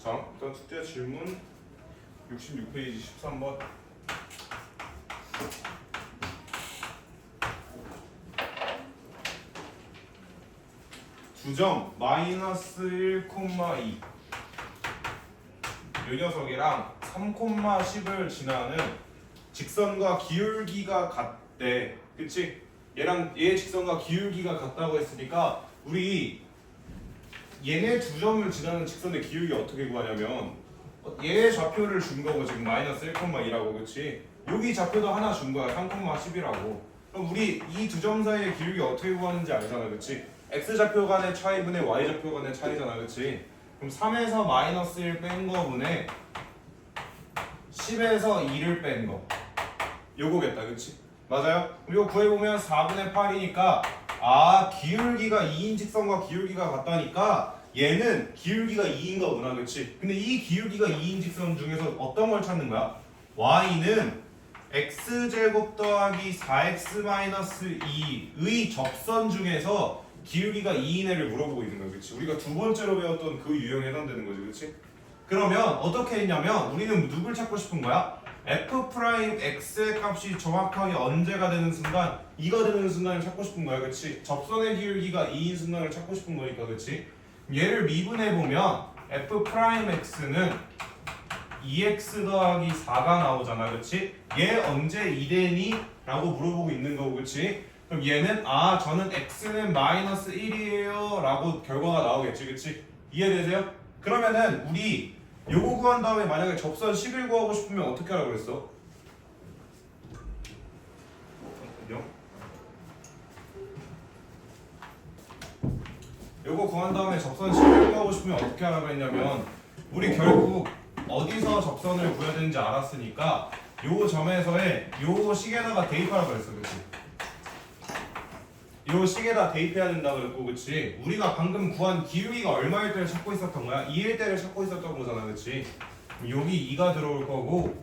자, 일단 숙제 질문 66페이지 13번. 두점 마이너스 1,2 이 녀석이랑 3,10을 지나는 직선과 기울기가 같대. 그치? 얘랑 얘 직선과 기울기가 같다고 했으니까 우리 얘네 두 점을 지나는 직선의 기울기 어떻게 구하냐면 얘 좌표를 준 거고 지금 마이너스 1,2라고 그치? 여기 좌표도 하나 준 거야 3,10이라고. 그럼 우리 이 두 점 사이의 기울기 어떻게 구하는지 알잖아 그치? x좌표 간의 차이분의 y좌표 간의 차이잖아 그치? 그럼 3에서 마이너스 1 뺀 거분의 10에서 2를 뺀 거 요거겠다 그치? 맞아요? 이거 구해보면 4분의 8이니까 아 기울기가 2인 직선과 기울기가 같다니까 얘는 기울기가 2인 거구나 그치? 근데 이 기울기가 2인 직선 중에서 어떤 걸 찾는 거야? y는 x제곱 더하기 4x-2의 접선 중에서 기울기가 2인 애를 물어보고 있는 거야 그치? 우리가 두 번째로 배웠던 그 유형에 해당되는 거지 그치? 그러면 어떻게 했냐면 우리는 누굴 찾고 싶은 거야? f'x의 값이 정확하게 언제가 되는 순간? 이가 되는 순간을 찾고 싶은 거야 그치? 접선의 기울기가 2인 순간을 찾고 싶은 거니까 그치? 얘를 미분해보면 f'x는 2x 더하기 4가 나오잖아 그치? 얘 언제 2되니? 라고 물어보고 있는 거고 그치? 그럼 얘는 아 저는 x는 마이너스 1이에요 라고 결과가 나오겠지 그치? 이해되세요? 그러면은 우리 요거 구한 다음에 만약에 접선 10을 구하고 싶으면 어떻게 하라고 그랬어? 요거 구한 다음에 접선 10을 구하고 싶으면 어떻게 하라고 했냐면 우리 결국 어디서 접선을 구해야 되는지 알았으니까 요 점에서의 요 식에다가 대입하라고 그랬어 그치? 요 식에다 대입해야 된다고 그랬고 그치? 우리가 방금 구한 기울기가 얼마일 때를 찾고 있었던 거야? 2일 때를 찾고 있었던 거잖아 그치? 여기 2가 들어올 거고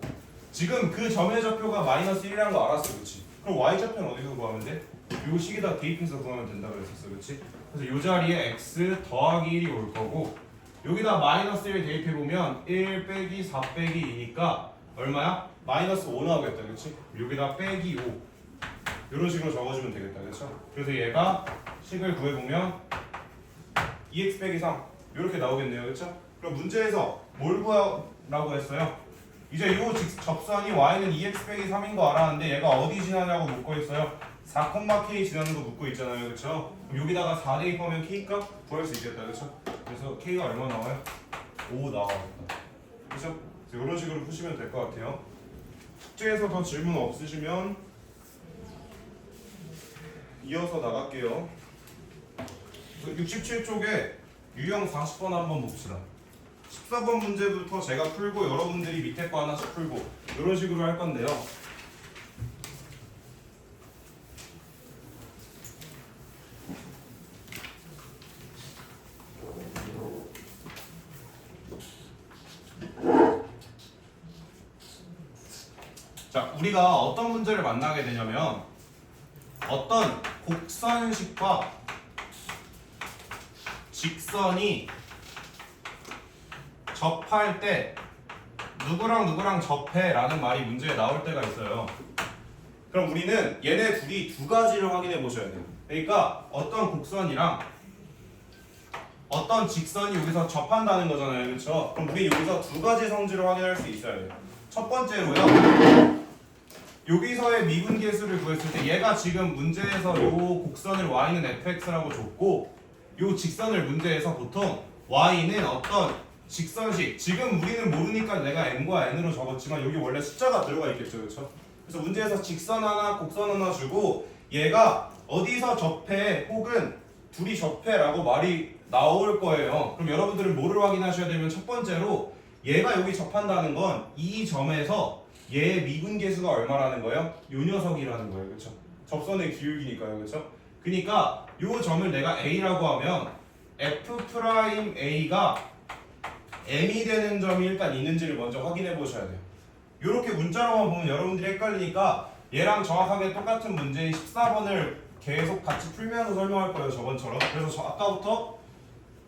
지금 그 점의 좌표가 마이너스 1이라는 거 알았어 그치? 그럼 y좌표는 어디서 구하면 돼? 요 식에다 대입해서 구하면 된다 그랬었어 그치? 그래서 요 자리에 x 더하기 1이 올 거고 여기다 마이너스 1 대입해보면 1 빼기 4 빼기 2니까 얼마야? 마이너스 5 나오겠다 그치? 여기다 빼기 5 이런 식으로 적어주면 되겠다 그렇죠? 그래서 얘가 식을 구해보면 2x 빼기 3 이렇게 나오겠네요 그렇죠? 그럼 문제에서 뭘 구하라고 했어요? 이제 이 접선이 y는 2x 빼기 3인 거 알았는데 얘가 어디 지나냐고 묻고 있어요 4,k 지나는 거 묻고 있잖아요 그렇죠? 그럼 여기다가 4 대입하면 k값 구할 수 있겠다 그렇죠? 그래서 k가 얼마 나와요? 5 나와야겠다 그렇죠? 이런 식으로 푸시면 될 것 같아요 숙제에서 더 질문 없으시면 이어서 나갈게요. 67쪽에 유형 40번 한번 봅시다. 14번 문제부터 제가 풀고 여러분들이 밑에 거 하나씩 풀고 이런 식으로 할 건데요. 자, 우리가 어떤 문제를 만나게 되냐면 어떤 곡선식과 직선이 접할 때 누구랑 누구랑 접해 라는 말이 문제에 나올 때가 있어요. 그럼 우리는 얘네 둘이 두 가지를 확인해 보셔야 돼요. 그러니까 어떤 곡선이랑 어떤 직선이 여기서 접한다는 거잖아요. 그렇죠? 그럼 우리 여기서 두 가지 성질을 확인할 수 있어야 돼요. 첫 번째로요. 여기서의 미분계수를 구했을 때 얘가 지금 문제에서 요 곡선을 y는 fx라고 줬고 요 직선을 문제에서 보통 y는 어떤 직선식 지금 우리는 모르니까 내가 m과 n으로 적었지만 여기 원래 숫자가 들어가 있겠죠 그렇죠? 그래서 문제에서 직선 하나 곡선 하나 주고 얘가 어디서 접해 혹은 둘이 접해 라고 말이 나올 거예요. 그럼 여러분들은 뭐를 확인하셔야 되면 첫 번째로 얘가 여기 접한다는 건 이 점에서 얘의 미분계수가 얼마라는 거예요? 요 녀석이라는 거예요. 그렇죠? 접선의 기울기니까요. 그렇죠? 그러니까 요 점을 내가 A라고 하면 F'A가 M이 되는 점이 일단 있는지를 먼저 확인해 보셔야 돼요. 요렇게 문자로만 보면 여러분들이 헷갈리니까 얘랑 정확하게 똑같은 문제인 14번을 계속 같이 풀면서 설명할 거예요. 저번처럼. 그래서 아까부터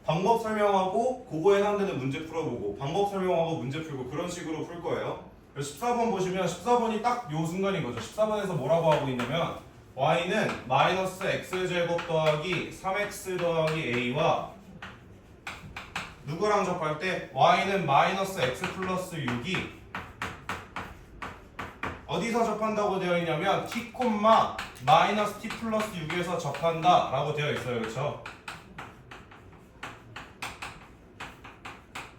방법 설명하고 그거에 해당되는 문제 풀어보고 방법 설명하고 문제 풀고 그런 식으로 풀 거예요. 14번 보시면 14번이 딱 요 순간인 거죠. 14번에서 뭐라고 하고 있냐면 y는 마이너스 x제곱 더하기 3x 더하기 a와 누구랑 접할 때 y는 마이너스 x 플러스 6이 어디서 접한다고 되어 있냐면 t, 마이너스 t 플러스 6에서 접한다 라고 되어 있어요. 그렇죠?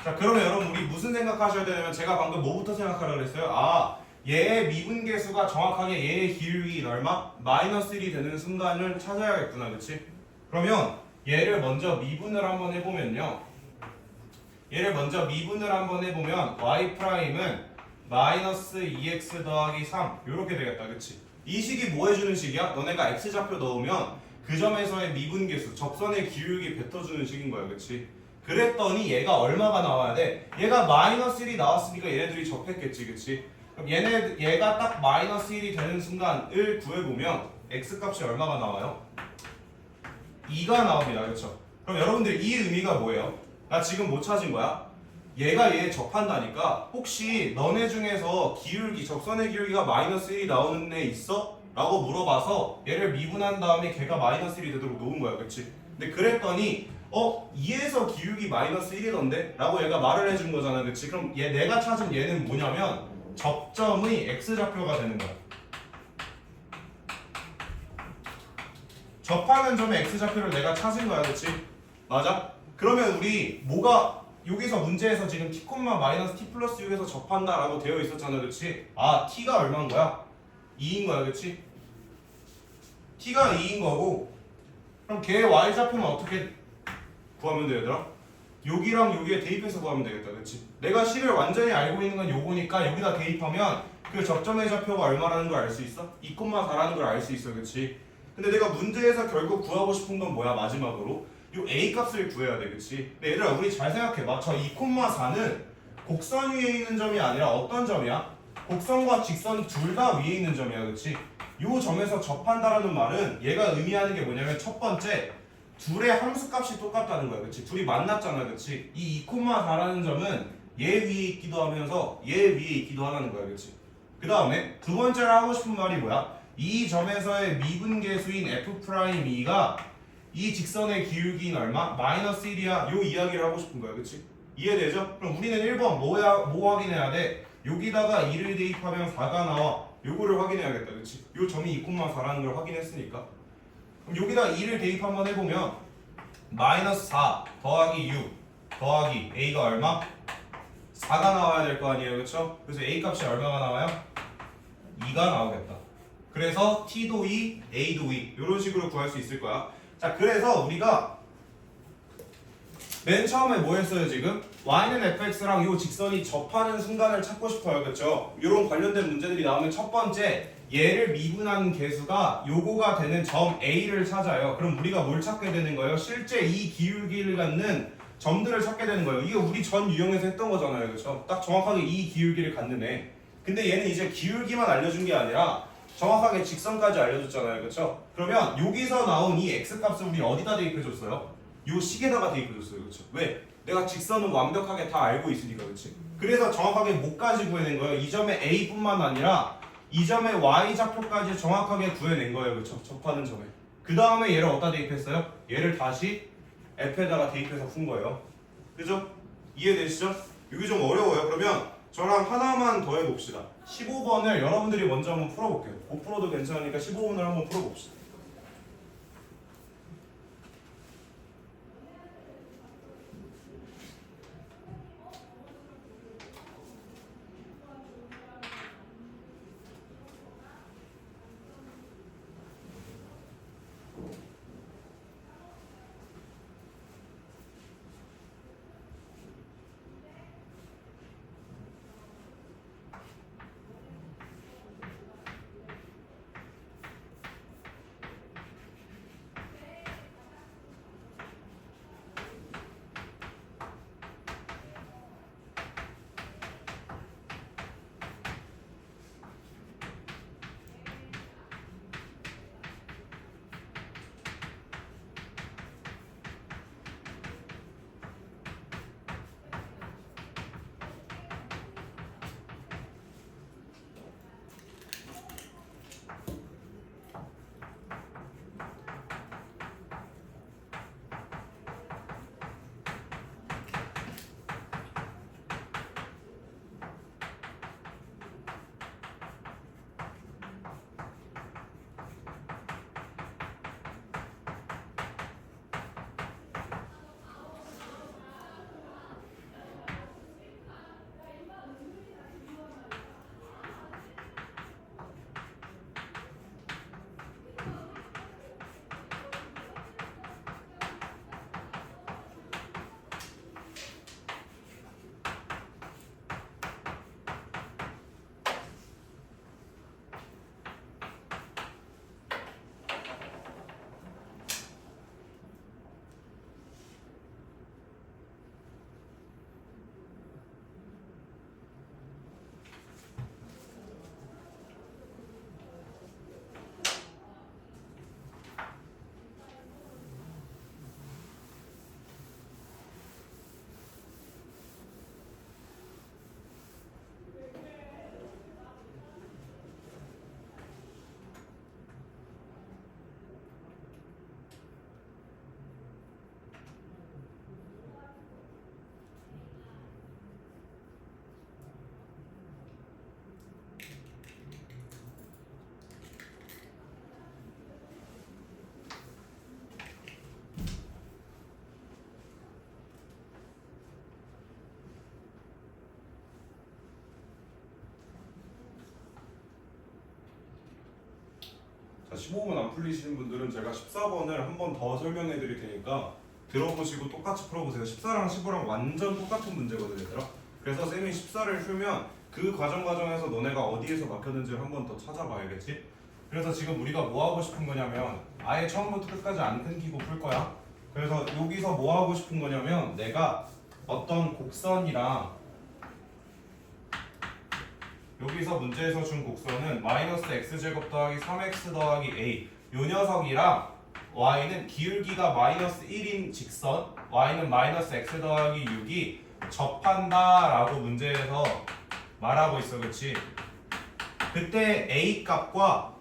자, 그러면 여러분 우리 무슨 생각하셔야 되냐면 제가 방금 뭐부터 생각하라고 그랬어요? 아, 얘의 미분계수가 정확하게 얘의 기울기 얼마? 마이너스 1이 되는 순간을 찾아야겠구나. 그치? 그러면 얘를 먼저 미분을 한번 해보면요, 얘를 먼저 미분을 한번 해보면 y''은 마이너스 2x 더하기 3 요렇게 되겠다. 그치? 이 식이 뭐 해주는 식이야? 너네가 x좌표 넣으면 그 점에서의 미분계수 접선의 기울기 뱉어주는 식인 거야. 그치? 그랬더니 얘가 얼마가 나와야 돼? 얘가 마이너스 1이 나왔으니까 얘네들이 접했겠지. 그치? 그럼 얘가 딱 마이너스 1이 되는 순간을 구해보면 x 값이 얼마가 나와요? 2가 나옵니다. 그쵸? 그럼 여러분들 이 의미가 뭐예요? 나 지금 못 찾은 거야? 얘가 얘 접한다니까 혹시 너네 중에서 기울기, 접선의 기울기가 마이너스 1이 나오는 애 있어? 라고 물어봐서 얘를 미분한 다음에 걔가 마이너스 1이 되도록 놓은 거야. 그치? 근데 그랬더니 2에서 기울기 마이너스 1이던데? 라고 얘가 말을 해준 거잖아. 그치? 그럼 내가 찾은 얘는 뭐냐면 접점의 x좌표가 되는 거야. 접하는 점의 x좌표를 내가 찾은 거야. 그치? 맞아? 그러면 우리 뭐가 여기서 문제에서 지금 t, 마이너스 t 플러스 6에서 접한다 라고 되어 있었잖아. 그치? 아, t가 얼마인 거야? 2인 거야. 그치? t가 2인 거고 그럼 걔의 y좌표는 어떻게 구하면 돼 얘들아? 여기랑 여기에 대입해서 구하면 되겠다. 그치? 내가 식을 완전히 알고 있는 건 요거니까 여기다 대입하면 그 접점의 좌표가 얼마라는 걸 알 수 있어? 2,4라는 걸 알 수 있어. 그치? 근데 내가 문제에서 결국 구하고 싶은 건 뭐야? 마지막으로 요 a 값을 구해야 돼. 그치? 근데 얘들아 우리 잘 생각해봐. 저 2,4는 곡선 위에 있는 점이 아니라 어떤 점이야? 곡선과 직선 둘 다 위에 있는 점이야. 그치? 요 점에서 접한다라는 말은 얘가 의미하는 게 뭐냐면 첫 번째 둘의 함수값이 똑같다는 거야. 그치? 둘이 만났잖아. 그치? 이 2,4라는 점은 얘 위에 있기도 하면서 얘 위에 있기도 하다는 거야. 그치? 그 다음에 두 번째로 하고 싶은 말이 뭐야? 이 점에서의 미분계수인 f'2가 이 직선의 기울기는 얼마? 마이너스 1이야. 요 이야기를 하고 싶은 거야. 그치? 이해되죠? 그럼 우리는 1번 뭐 확인해야 돼? 여기다가 2를 대입하면 4가 나와. 요거를 확인해야겠다. 그치? 요 점이 2,4라는 걸 확인했으니까. 그럼 여기다 2를 대입 한번 해보면 마이너스 4 더하기 6 더하기 a가 얼마? 4가 나와야 될 거 아니에요. 그쵸? 그래서 a 값이 얼마가 나와요? 2가 나오겠다. 그래서 t도 2, a도 2 이런 식으로 구할 수 있을 거야. 자, 그래서 우리가 맨 처음에 뭐 했어요 지금? y는 fx랑 이 직선이 접하는 순간을 찾고 싶어요. 그쵸? 이런 관련된 문제들이 나오면 첫 번째 얘를 미분한 개수가 요거가 되는 점 A를 찾아요. 그럼 우리가 뭘 찾게 되는 거예요? 실제 이 기울기를 갖는 점들을 찾게 되는 거예요. 이게 우리 전 유형에서 했던 거잖아요. 그렇죠? 딱 정확하게 이 기울기를 갖는 애. 근데 얘는 이제 기울기만 알려준 게 아니라 정확하게 직선까지 알려줬잖아요. 그렇죠? 그러면 여기서 나온 이 x값을 우리 어디다 대입해줬어요? 요 식에다가 대입해줬어요. 그렇죠? 왜? 내가 직선은 완벽하게 다 알고 있으니까. 그렇지? 그래서 정확하게 뭐까지 구해낸 거예요? 이 점의 a뿐만 아니라 이 점의 y좌표까지 정확하게 구해낸 거예요. 그렇죠? 접하는 점에. 그 다음에 얘를 어디다 대입했어요? 얘를 다시 f에다가 대입해서 푼 거예요. 그죠? 이해되시죠? 이게 좀 어려워요. 그러면 저랑 하나만 더 해봅시다. 15번을 여러분들이 먼저 한번 풀어볼게요. 못 풀어도 괜찮으니까 15번을 한번 풀어봅시다. 15번 안 풀리시는 분들은 제가 14번을 한 번 더 설명해 드릴 테니까 들어보시고 똑같이 풀어보세요. 14랑 15랑 완전 똑같은 문제거든요, 얘들아. 그래서 쌤이 14를 풀면 그 과정에서 너네가 어디에서 막혔는지를 한 번 더 찾아봐야겠지? 그래서 지금 우리가 뭐 하고 싶은 거냐면 아예 처음부터 끝까지 안 끊기고 풀 거야. 그래서 여기서 뭐 하고 싶은 거냐면 내가 어떤 곡선이랑 여기서 문제에서 준 곡선은 마이너스 x제곱 더하기 3x 더하기 a 요 녀석이랑 y는 기울기가 마이너스 1인 직선 y는 마이너스 x 더하기 6이 접한다 라고 문제에서 말하고 있어. 그치? 그때 a 값과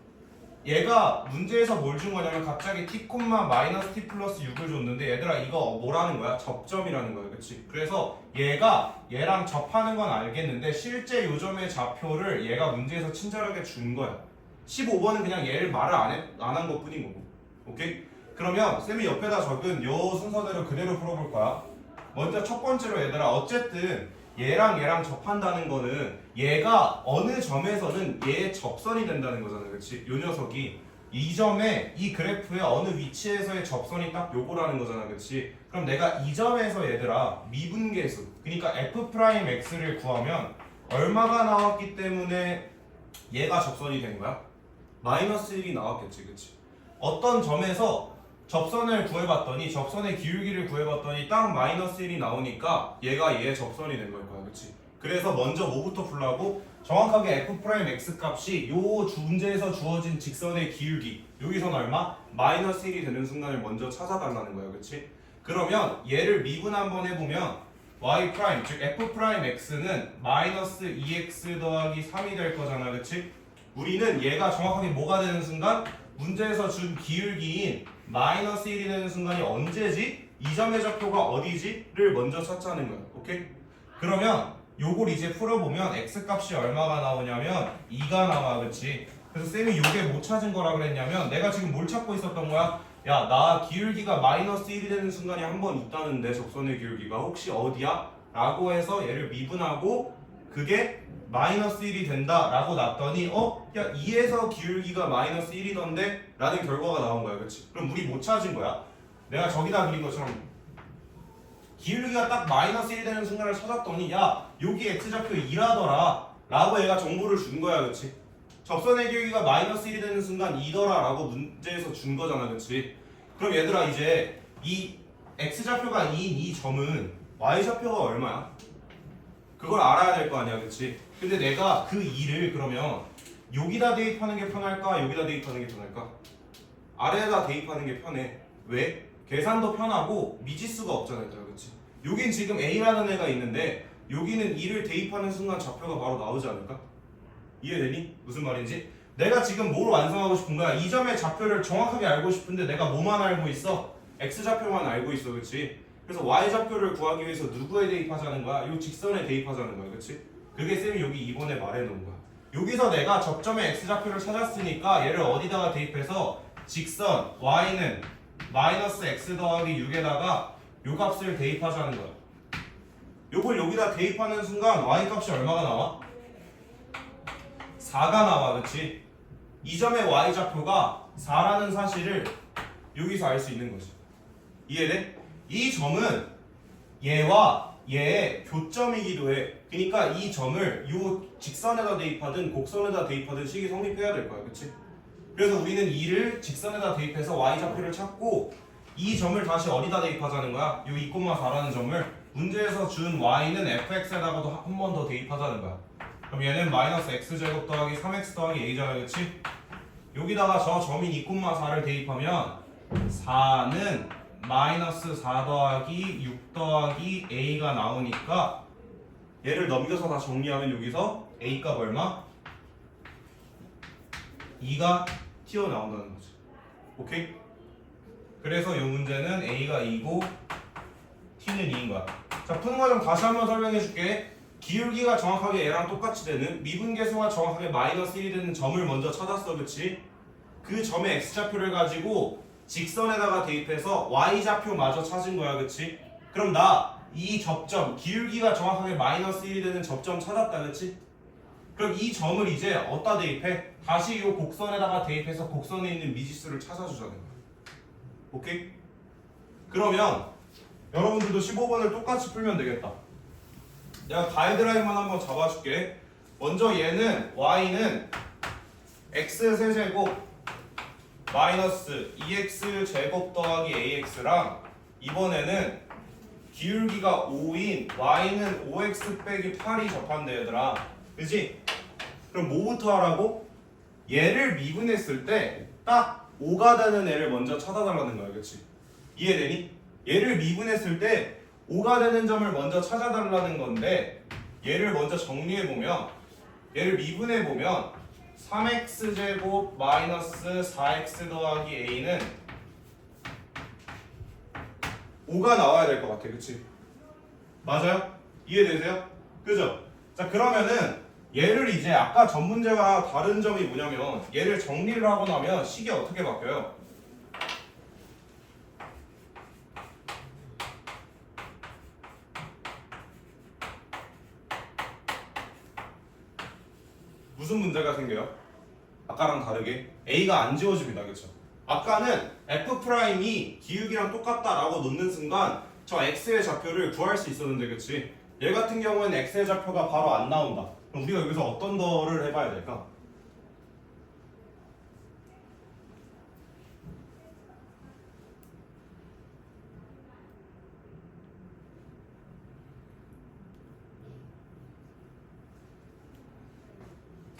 얘가 문제에서 뭘 준 거냐면 갑자기 t, 마이너스 t 플러스 6을 줬는데 얘들아 이거 뭐라는 거야? 접점이라는 거야. 그치? 그래서 얘가 얘랑 접하는 건 알겠는데 실제 요점의 좌표를 얘가 문제에서 친절하게 준 거야. 15번은 그냥 얘를 말을 안 한 것 뿐인 거고. 오케이? 그러면 쌤이 옆에다 적은 요 순서대로 그대로 풀어볼 거야. 먼저 첫 번째로 얘들아 어쨌든 얘랑 접한다는 거는 얘가 어느 점에서는 얘의 접선이 된다는 거잖아. 그치? 요 녀석이 이 점에 이 그래프의 어느 위치에서의 접선이 딱 요거라는 거잖아. 그치? 그럼 내가 이 점에서 얘들아 미분계수 그러니까 f'x를 구하면 얼마가 나왔기 때문에 얘가 접선이 된 거야? 마이너스 1이 나왔겠지. 그치? 어떤 점에서 접선을 구해봤더니 접선의 기울기를 구해봤더니 딱 마이너스 1이 나오니까 얘가 얘의 접선이 된 걸 거야. 그치? 그래서 먼저 뭐부터 풀라고? 정확하게 f'x 값이 요 문제에서 주어진 직선의 기울기 여기선 얼마? 마이너스 1이 되는 순간을 먼저 찾아달라는 거야. 그치? 그러면 얘를 미분 한번 해보면 y' 즉 f'x는 마이너스 2x 더하기 3이 될 거잖아. 그치? 우리는 얘가 정확하게 뭐가 되는 순간? 문제에서 준 기울기인 마이너스 1이 되는 순간이 언제지? 이 점의 좌표가 어디지? 를 먼저 찾자는 거야. 오케이? 그러면 요걸 이제 풀어보면 x값이 얼마가 나오냐면 2가 나와. 그치? 그래서 쌤이 요게 못 찾은 거라 그랬냐면 내가 지금 뭘 찾고 있었던 거야? 야, 나 기울기가 마이너스 1이 되는 순간이 한 번 있다는데 접선의 기울기가 혹시 어디야? 라고 해서 얘를 미분하고 그게 마이너스 1이 된다 라고 놨더니 야 2에서 기울기가 마이너스 1이던데? 라는 결과가 나온 거야. 그치? 그럼 우리 못 찾은 거야. 내가 저기다 그린 것처럼 기울기가 딱 마이너스 1이 되는 순간을 찾았더니 야 여기 x좌표 2라더라 라고 얘가 정보를 준 거야. 그치? 접선의 기울기가 마이너스 1이 되는 순간 2더라 라고 문제에서 준 거잖아. 그치? 그럼 얘들아 이제 이 x좌표가 2인 이 점은 y좌표가 얼마야? 그걸 알아야 될 거 아니야. 그치? 근데 내가 그 2를 그러면 여기다 대입하는 게 편할까? 여기다 대입하는 게 편할까? 아래에다 대입하는 게 편해. 왜? 계산도 편하고 미지수가 없잖아. 얘들아. 그치? 여긴 지금 A라는 애가 있는데 여기는 2를 대입하는 순간 좌표가 바로 나오지 않을까? 이해되니? 무슨 말인지? 내가 지금 뭘 완성하고 싶은 거야? 이 점의 좌표를 정확하게 알고 싶은데 내가 뭐만 알고 있어? X좌표만 알고 있어. 그치? 그래서 Y좌표를 구하기 위해서 누구에 대입하자는 거야? 요 직선에 대입하자는 거야. 그치? 그게 쌤이 여기 2번에 말해놓은 거야. 여기서 내가 접점의 X좌표를 찾았으니까 얘를 어디다가 대입해서 직선 Y는 마이너스 X 더하기 6에다가 요 값을 대입하자는 거야. 요걸 여기다 대입하는 순간 Y값이 얼마가 나와? 4가 나와. 그치? 이 점의 Y좌표가 4라는 사실을 여기서 알 수 있는 거지. 이해돼? 이 점은 얘와 얘의 교점이기도 해. 그러니까 이 점을 요 직선에다 대입하든 곡선에다 대입하든 식이 성립해야 될 거야. 그치? 그래서 우리는 2를 직선에다 대입해서 y좌표를 찾고 이 점을 다시 어디다 대입하자는 거야? 요 2,4라는 점을 문제에서 준 y는 fx에다가도 한 번 더 대입하자는 거야. 그럼 얘는 마이너스 x제곱 더하기 3x 더하기 a잖아. 그치? 여기다가 저 점인 2,4를 대입하면 4는 마이너스 4 더하기 6 더하기 a가 나오니까 얘를 넘겨서 다 정리하면 여기서 a 값 얼마? 2가 튀어나온다는 거지. 오케이? 그래서 이 문제는 a가 2고 t는 2인 거야. 자, 푸는 과정 다시 한번 설명해 줄게. 기울기가 정확하게 얘랑 똑같이 되는 미분계수가 정확하게 마이너스 1이 되는 점을 먼저 찾았어. 그치? 그 점의 x좌표를 가지고 직선에다가 대입해서 y좌표마저 찾은 거야. 그치? 그럼 나 이 접점 기울기가 정확하게 마이너스 1이 되는 접점 찾았다. 그치? 그럼 이 점을 이제 어디다 대입해? 다시 이 곡선에다가 대입해서 곡선에 있는 미지수를 찾아주자는 거야. 오케이? 그러면 여러분들도 15번을 똑같이 풀면 되겠다. 내가 가이드라인만 한번 잡아줄게. 먼저 얘는 y는 x 세제곱 마이너스 2x 제곱 더하기 ax랑 이번에는 기울기가 5인 y는 5x 빼기 8이 접한대 얘들아. 그치? 그럼 뭐부터 하라고? 얘를 미분했을 때 딱 5가 되는 애를 먼저 찾아달라는 거야. 그치? 이해되니? 얘를 미분했을 때 5가 되는 점을 먼저 찾아달라는 건데 얘를 먼저 정리해보면 얘를 미분해보면 3x제곱 마이너스 4x 더하기 a는 5가 나와야 될 것 같아. 그치? 맞아요? 이해되세요? 그죠? 자 그러면은 얘를 이제 아까 전 문제와 다른 점이 뭐냐면 얘를 정리를 하고 나면 식이 어떻게 바뀌어요? 무슨 문제가 생겨요? 아까랑 다르게 A가 안 지워집니다. 그쵸? 아까는 F'이 기울기랑 똑같다라고 놓는 순간 저 X의 좌표를 구할 수 있었는데 그치? 얘 같은 경우에는 X의 좌표가 바로 안 나온다. 그럼 우리가 여기서 어떤 거를 해봐야 될까?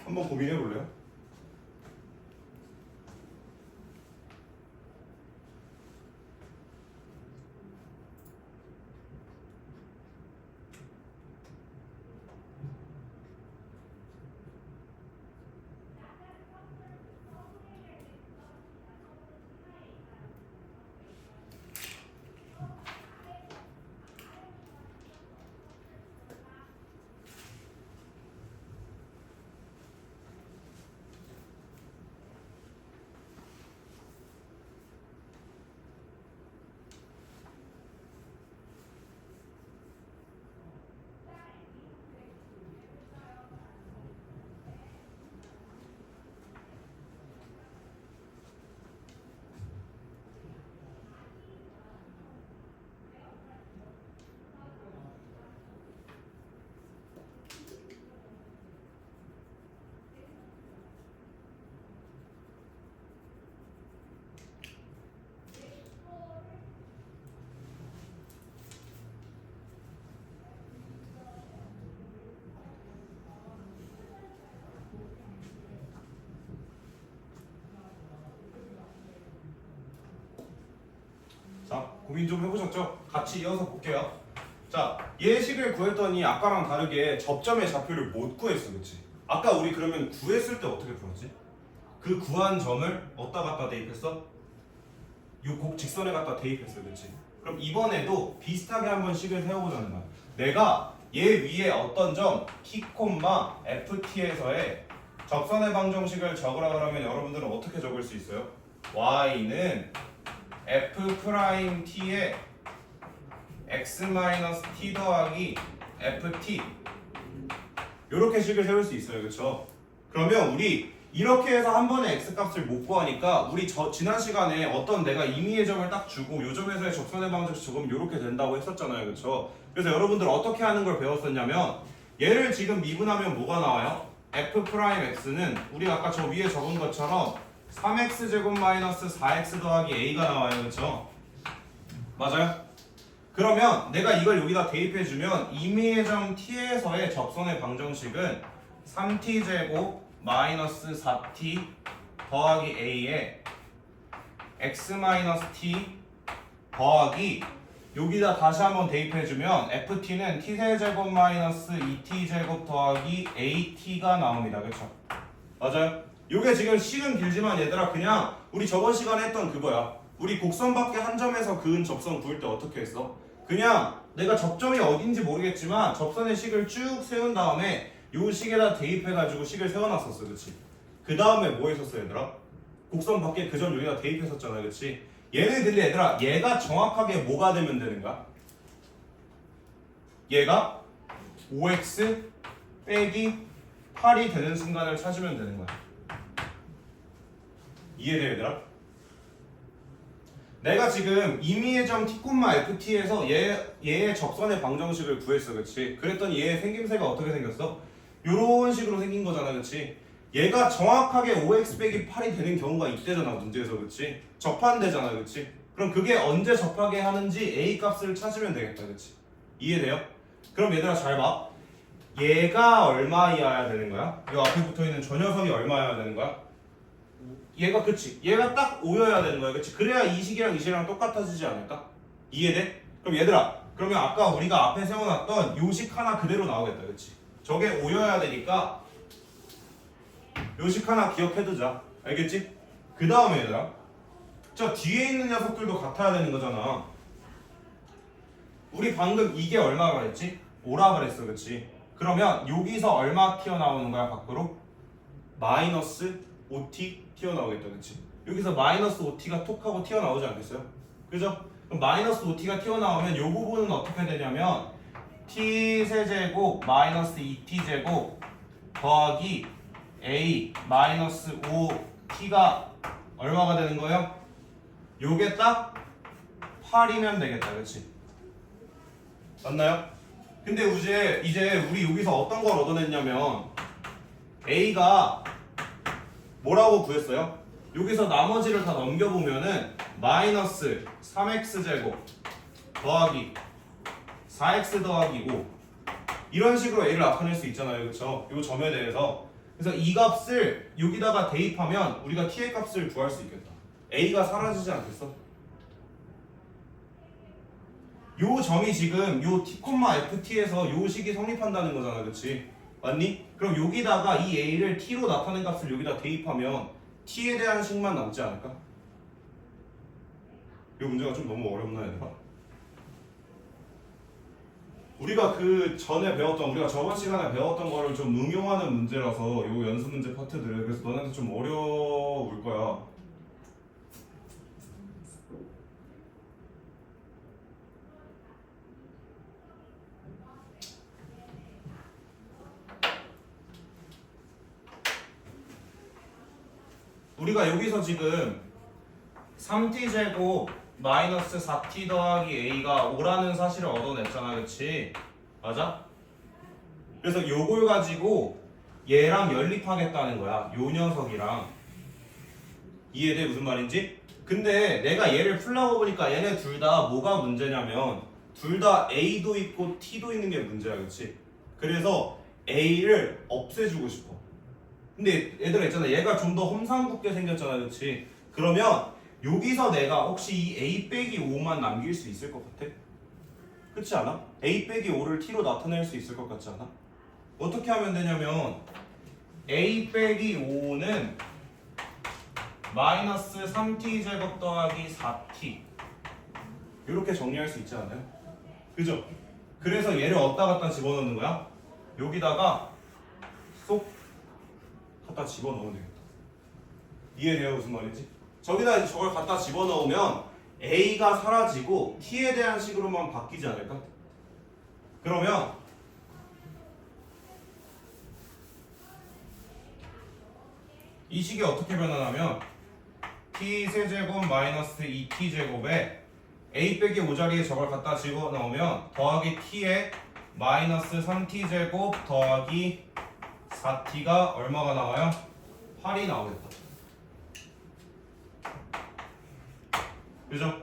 한번 고민해 볼래요? 자, 고민 좀 해보셨죠? 같이 이어서 볼게요. 자, 얘 식을 구했더니 아까랑 다르게 접점의 좌표를 못 구했어, 그치? 아까 우리 그러면 구했을 때 어떻게 풀었지? 그 구한 점을 어디다 갖다 대입했어? 요 곡 직선에 갖다 대입했어, 그치? 그럼 이번에도 비슷하게 한번 식을 세워보자는 거야. 내가 얘 위에 어떤 점 t, ft에서의 접선의 방정식을 적으라 그러면 여러분들은 어떻게 적을 수 있어요? y는 f't에 x-t 더하기 ft 이렇게 식을 세울 수 있어요. 그쵸? 그러면 우리 이렇게 해서 한 번에 x값을 못 구하니까 우리 지난 시간에 어떤 내가 임의의 점을 딱 주고 요 점에서의 접선의 방정식 적으면 이렇게 된다고 했었잖아요. 그쵸? 그래서 여러분들 어떻게 하는 걸 배웠었냐면 얘를 지금 미분하면 뭐가 나와요? f'x는 우리가 아까 저 위에 적은 것처럼 3x제곱 마이너스 4x 더하기 a가 나와요. 그쵸? 맞아요? 그러면 내가 이걸 여기다 대입해주면 임의의 점 t에서의 접선의 방정식은 3t제곱 마이너스 4t 더하기 a에 x 마이너스 t 더하기 여기다 다시 한번 대입해주면 ft는 t세제곱 마이너스 2t제곱 더하기 at가 나옵니다. 그쵸? 맞아요? 요게 지금 식은 길지만 얘들아 그냥 우리 저번 시간에 했던 그거야. 우리 곡선 밖에 한 점에서 그은 접선 구할 때 어떻게 했어? 그냥 내가 접점이 어딘지 모르겠지만 접선의 식을 쭉 세운 다음에 요 식에다 대입해가지고 식을 세워놨었어. 그치? 그 다음에 뭐 했었어 얘들아? 곡선 밖에 그 점 여기다 대입했었잖아. 그치? 얘는 근데 얘들아 얘가 정확하게 뭐가 되면 되는가? 얘가 5x 빼기 8이 되는 순간을 찾으면 되는 거야. 이해돼 얘들아? 내가 지금 임의의 점 t, ft에서 얘의 접선의 방정식을 구했어, 그렇지? 그랬더니 얘의 생김새가 어떻게 생겼어? 요런 식으로 생긴 거잖아, 그렇지? 얘가 정확하게 5x 빼기 8이 되는 경우가 있대잖아, 문제에서, 그렇지? 접한대잖아, 그렇지? 그럼 그게 언제 접하게 하는지 a 값을 찾으면 되겠다, 그렇지? 이해돼요? 그럼 얘들아 잘 봐. 얘가 얼마여야 되는 거야? 이 앞에 붙어있는 저 녀석이 얼마여야 되는 거야? 얘가 그치? 얘가 딱 5여야 되는 거야, 그치? 그래야 이 식이랑 이 식이랑 똑같아지지 않을까? 이해돼? 그럼 얘들아, 그러면 아까 우리가 앞에 세워놨던 요식 하나 그대로 나오겠다, 그치? 저게 5여야 되니까 요식 하나 기억해두자, 알겠지? 그 다음에 얘들아, 저 뒤에 있는 녀석들도 같아야 되는 거잖아. 우리 방금 이게 얼마가 그랬지? 5라 그랬어, 그치? 그러면 여기서 얼마 튀어나오는 거야, 밖으로? 마이너스 5t 튀어나오겠다, 그치? 여기서 마이너스 5t가 톡 하고 튀어나오지 않겠어요? 그죠? 그럼 마이너스 5t가 튀어나오면 이 부분은 어떻게 되냐면 t 세제곱 마이너스 2t 제곱 더하기 a 마이너스 5t가 얼마가 되는 거예요? 요게 딱 8이면 되겠다, 그치? 맞나요? 근데 이제 우리 여기서 어떤 걸 얻어냈냐면 a가 뭐라고 구했어요? 여기서 나머지를 다 넘겨보면은 마이너스 3x제곱 더하기 4x 더하기 5 이런 식으로 a를 나타낼 수 있잖아요, 그쵸? 요 점에 대해서. 그래서 이 값을 여기다가 대입하면 우리가 t의 값을 구할 수 있겠다. a가 사라지지 않겠어? 요 점이 지금 요 t, ft에서 요 식이 성립한다는 거잖아, 그치? 맞니? 그럼 여기다가 이 a를 t로 나타낸 값을 여기다 대입하면 t에 대한 식만 남지 않을까? 이 문제가 좀 너무 어렵나 얘들아? 우리가 그 전에 배웠던, 우리가 저번 시간에 배웠던 거를 좀 응용하는 문제라서 요 연습 문제 파트들, 그래서 너네한테 좀 어려울 거야. 우리가 여기서 지금 3t제곱 마이너스 4t 더하기 a가 5라는 사실을 얻어냈잖아, 그치? 맞아? 그래서 요걸 가지고 얘랑 연립하겠다는 거야, 요 녀석이랑. 이해돼? 무슨 말인지? 근데 내가 얘를 풀라고 보니까 얘네 둘 다 뭐가 문제냐면 둘 다 a도 있고 t도 있는 게 문제야, 그치? 그래서 a를 없애주고 싶어. 근데 얘들아 있잖아, 얘가 좀 더 험상궂게 생겼잖아, 그치? 그러면 여기서 내가 혹시 이 a 빼기 5만 남길 수 있을 것 같아? 그렇지 않아? a 빼기 5를 t로 나타낼 수 있을 것 같지 않아? 어떻게 하면 되냐면 a 빼기 5는 마이너스 3t 제곱 더하기 4t 이렇게 정리할 수 있지 않아요? 그죠? 그래서 얘를 어디다 갖다 집어넣는 거야? 여기다가 쏙 갖다 집어넣으면 되겠다. 이해돼요? 무슨 말인지? 저기다 이제 저걸 갖다 집어넣으면 a가 사라지고 t에 대한 식으로만 바뀌지 않을까? 그러면 이 식이 어떻게 변하냐면 t 세제곱 마이너스 2t 제곱에 a 빼기 5자리에 저걸 갖다 집어넣으면 더하기 t에 마이너스 3t 제곱 더하기 4t가 얼마가 나와요? 8이 나오겠다. 그죠?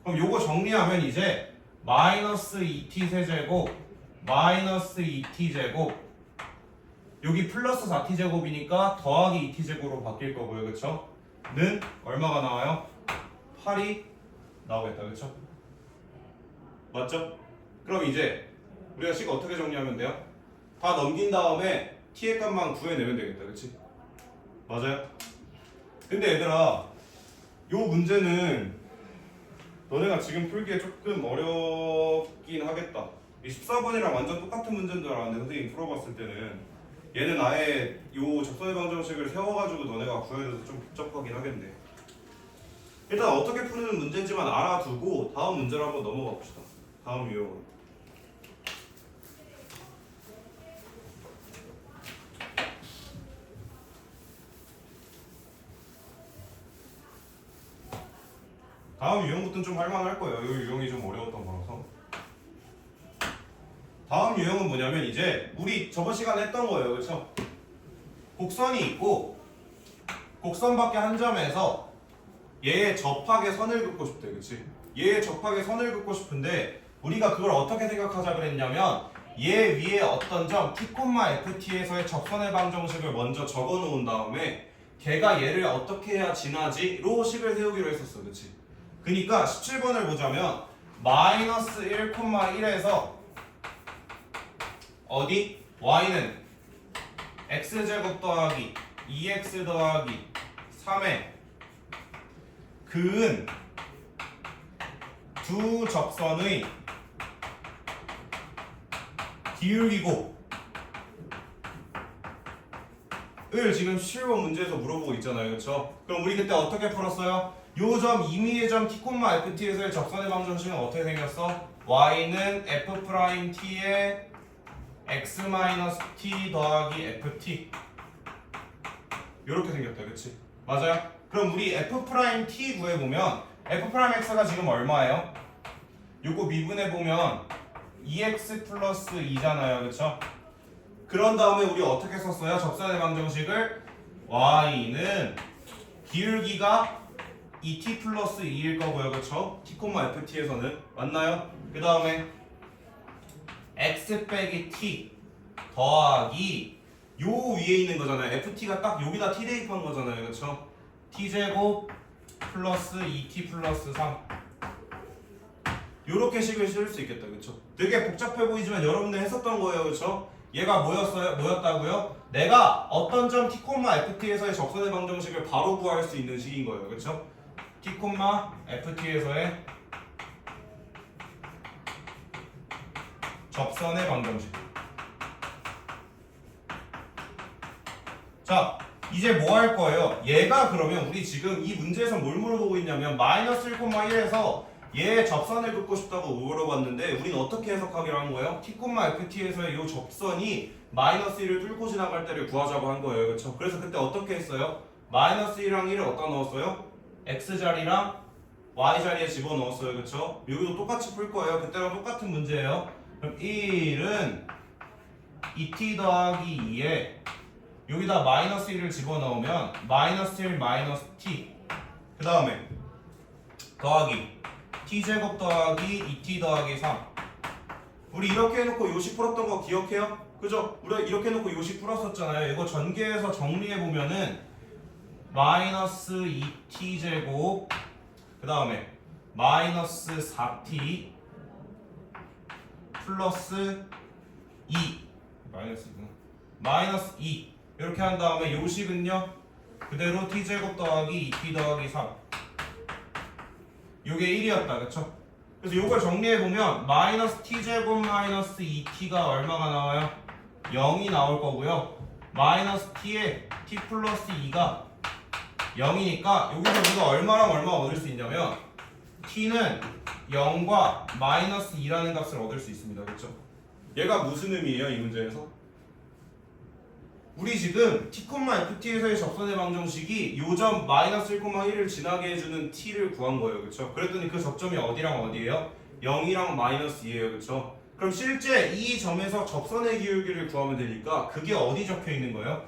그럼 요거 정리하면 이제 마이너스 2t 세제곱 마이너스 2t 제곱 여기 플러스 4t 제곱이니까 더하기 2t 제곱으로 바뀔 거고요, 그쵸? 는 얼마가 나와요? 8이 나오겠다, 그쵸? 맞죠? 그럼 이제 우리가 식 어떻게 정리하면 돼요? 다 넘긴 다음에 t의 값만 구해내면 되겠다, 그치? 맞아요? 근데 얘들아, 요 문제는 너네가 지금 풀기에 조금 어렵긴 하겠다. 이 14번이랑 완전 똑같은 문제인 줄 알았는데 선생님이 풀어봤을 때는 얘는 아예 요 접선의 방정식을 세워가지고 너네가 구해야 돼서 좀 복잡하긴 하겠네. 일단 어떻게 푸는 문제인지만 알아두고 다음 문제로 한번 넘어가 봅시다. 다음 유형으로. 다음 유형부터는 좀 할만할 거예요. 이 유형이 좀 어려웠던 거라서. 다음 유형은 뭐냐면 이제 우리 저번 시간에 했던 거예요. 그렇죠? 곡선이 있고 곡선 밖에 한 점에서 얘의 접하게 선을 긋고 싶대. 그치? 얘의 접하게 선을 긋고 싶은데 우리가 그걸 어떻게 생각하자 그랬냐면 얘 위에 어떤 점 T,FT에서의 접선의 방정식을 먼저 적어 놓은 다음에 걔가 얘를 어떻게 해야 지나지?로 식을 세우기로 했었어. 그치? 그니까 17번을 보자면 마이너스 1,1에서 어디? y는 x제곱 더하기 2x 더하기 3의 그은 두 접선의 기울기고 을 지금 17번 문제에서 물어보고 있잖아요. 그렇죠? 그럼 우리 그때 어떻게 풀었어요? 요 점 임의의 점 T,FT에서의 접선의 방정식은 어떻게 생겼어? y는 f't의 x-t 더하기 ft 요렇게 생겼다. 그치? 맞아요? 그럼 우리 f't 구해보면 f'x가 지금 얼마예요? 요거 미분해보면 2x 플러스 2잖아요. 그쵸? 그런 다음에 우리 어떻게 썼어요? 접선의 방정식을 y는 기울기가 2t 플러스 2일 거고요. 그쵸? t,ft에서는 맞나요? 그 다음에 x 빼기 t 더하기 요 위에 있는 거잖아요. ft가 딱 여기다 t 대입한 거잖아요. 그쵸? t제곱 플러스 2t 플러스 3 요렇게 식을 씌울 수 있겠다. 그쵸? 되게 복잡해 보이지만 여러분들 했었던 거예요. 그쵸? 얘가 뭐였다고요? 내가 어떤 점 t,ft에서의 접선의 방정식을 바로 구할 수 있는 식인 거예요. 그쵸? t,ft에서의 접선의 방정식. 자, 이제 뭐 할 거예요? 얘가 그러면 우리 지금 이 문제에서 뭘 물어보고 있냐면 마이너스 1,1에서 얘 접선을 긋고 싶다고 물어봤는데 우리는 어떻게 해석하기로 한 거예요? t,ft에서의 이 접선이 마이너스 1을 뚫고 지나갈 때를 구하자고 한 거예요. 그렇죠? 그래서 그때 어떻게 했어요? 마이너스 1이랑 1을 어디다 넣었어요? x자리랑 y자리에 집어넣었어요. 그렇죠? 여기도 똑같이 풀 거예요. 그때랑 똑같은 문제예요. 그럼 1은 2t 더하기 2에 여기다 마이너스 1을 집어넣으면 마이너스 1 마이너스 t 그 다음에 더하기 t제곱 더하기 2t 더하기 3 우리 이렇게 해놓고 요식 풀었던 거 기억해요? 그죠? 우리 이렇게 해놓고 요식 풀었었잖아요. 이거 전개해서 정리해보면은 마이너스 2t 제곱 그 다음에 마이너스 4t 플러스 2 마이너스 2구나 마이너스 2 이렇게 한 다음에 요식은요 그대로 t제곱 더하기 2t 더하기 3 요게 1이었다. 그쵸? 그래서 요걸 정리해보면 마이너스 t제곱 마이너스 2t가 얼마가 나와요? 0이 나올 거고요. 마이너스 t에 t 플러스 2가 0이니까 여기서 우리가 얼마랑 얼마 얻을 수 있냐면 t는 0과 마이너스 2라는 값을 얻을 수 있습니다. 그쵸? 얘가 무슨 의미예요? 이 문제에서? 우리 지금 t,ft에서의 접선의 방정식이 요점 마이너스 1,1을 지나게 해주는 t를 구한 거예요. 그쵸? 그랬더니 그 접점이 어디랑 어디예요? 0이랑 마이너스 2예요. 그쵸? 그럼 실제 이 점에서 접선의 기울기를 구하면 되니까 그게 어디 적혀 있는 거예요?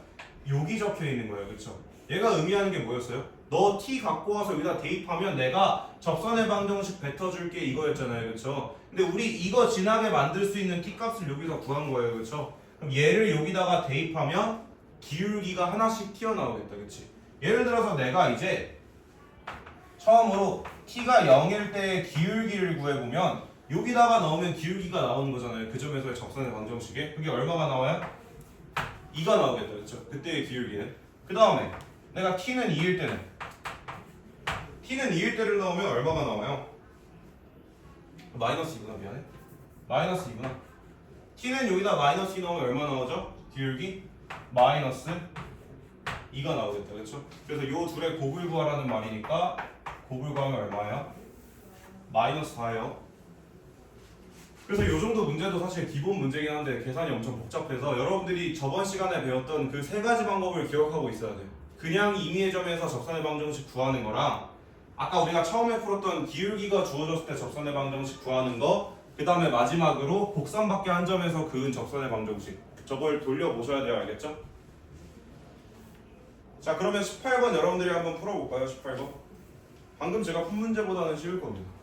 여기 적혀 있는 거예요. 그쵸? 얘가 의미하는 게 뭐였어요? 너 t 갖고 와서 여기다 대입하면 내가 접선의 방정식 뱉어줄게 이거였잖아요. 그쵸? 근데 우리 이거 지나게 만들 수 있는 t 값을 여기서 구한 거예요. 그쵸? 그럼 얘를 여기다가 대입하면 기울기가 하나씩 튀어나오겠다. 그치? 예를 들어서 내가 이제 처음으로 t가 0일 때의 기울기를 구해보면 여기다가 넣으면 기울기가 나오는 거잖아요. 그 점에서의 접선의 방정식에 그게 얼마가 나와요? 2가 나오겠다. 그쵸? 그때의 기울기는 그 다음에 내가 t는 2일 때는 t는 2일 때를 넣으면 얼마가 나와요? 마이너스 2구나. 미안해. 마이너스 2구나. t는 여기다 마이너스 2 넣으면 얼마 나오죠? 기울기? 마이너스 2가 나오겠다. 그렇죠? 그래서 요 둘의 곱을 구하라는 말이니까 곱을 구하면 얼마예요? 마이너스 4예요. 그래서 요 정도 문제도 사실 기본 문제긴 한데 계산이 엄청 복잡해서 여러분들이 저번 시간에 배웠던 그 세 가지 방법을 기억하고 있어야 돼요. 그냥 임의의 점에서 접선의 방정식 구하는 거랑 아까 우리가 처음에 풀었던 기울기가 주어졌을 때 접선의 방정식 구하는 거, 그 다음에 마지막으로 곡선 밖에 한 점에서 그은 접선의 방정식, 저걸 돌려보셔야 돼요. 알겠죠? 자, 그러면 18번 여러분들이 한번 풀어볼까요? 18번. 방금 제가 푼 문제보다는 쉬울 겁니다.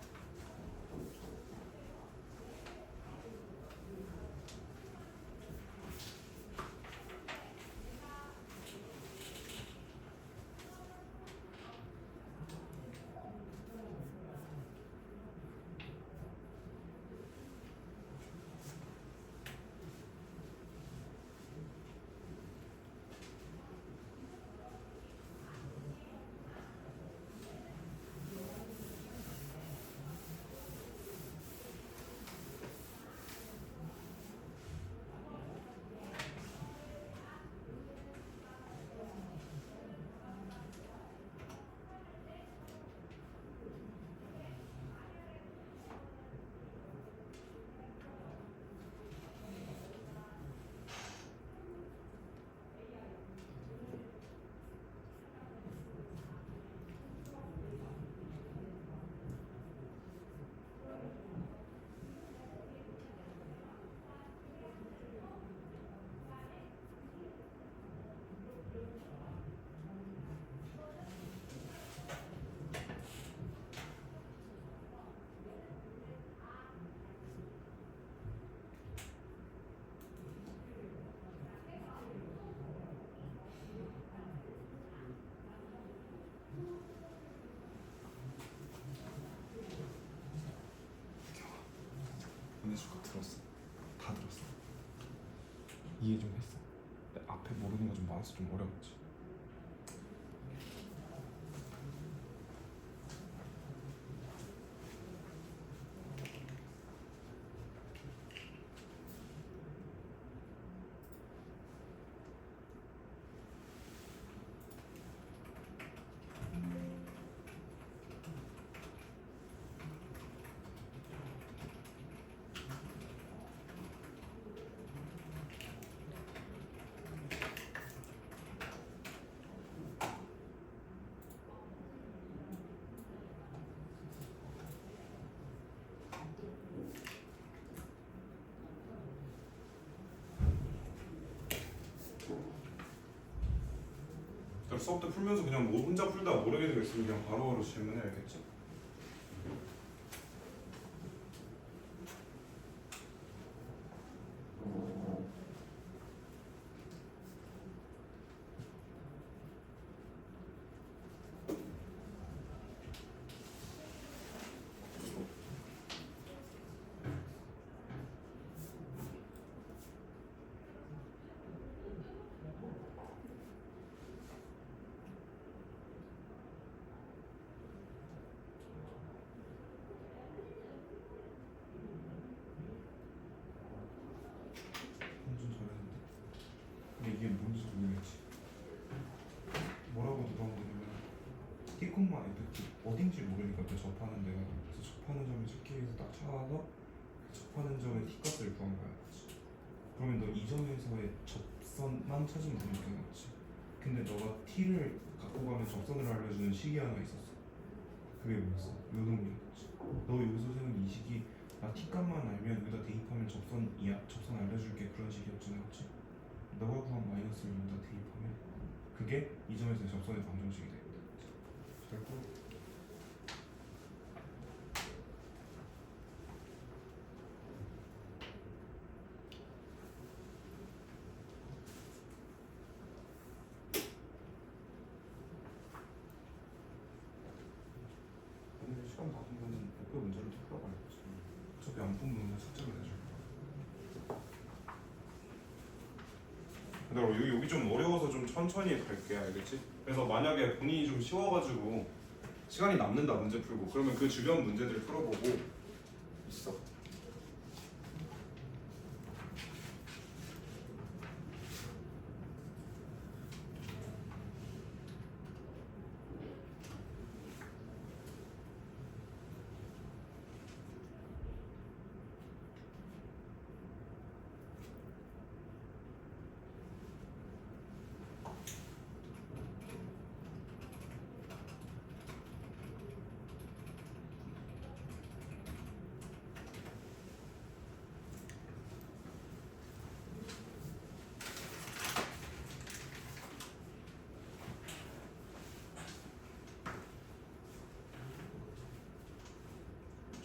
보내줄 거 들었어. 다 들었어. 이해 좀 했어. 근데 앞에 모르는 거 좀 많아서 좀 어려웠지. 수업 때 풀면서 그냥 뭐 혼자 풀다 모르게 되겠으면 그냥 바로바로 질문해야겠지. 완전 잘했는데. 근데 이게 뭔지 모르겠지. 뭐라고 누가 보냐면 티콤마 FT 어딘지 모르니까 그 접하는 데가, 그래서 접하는 점을 찾기 위해서 딱 찾아서 그 접하는 점의 t 값을 구한 거야. 그치? 그러면 너 이 점에서의 접선만 찾으면 되니까 맞지? 근데 너가 t를 갖고 가면 접선을 알려주는 식이 하나 있었어. 그게 뭐였어? 요동이었지. 너 여기서 세운 이 식이 나 t 값만 알면 여기다 대입하면 접선이야, 접선 알려줄게, 그런 식이었잖아. 그치? 너가 구한 마이너스를 여기다 대입하면 그게 이 점에서 접선의 방정식이 됩니다. 결국 오늘 시간 남으면 목표 문제를 또 풀어봐야겠지. 어차피 안 풀면 숙제를 내줄 거야. 근데 여기 좀 어려워서 좀 천천히 갈게. 알겠지? 그래서 만약에 본인이 좀 쉬워가지고 시간이 남는다 문제 풀고, 그러면 그 주변 문제들 풀어보고 있어.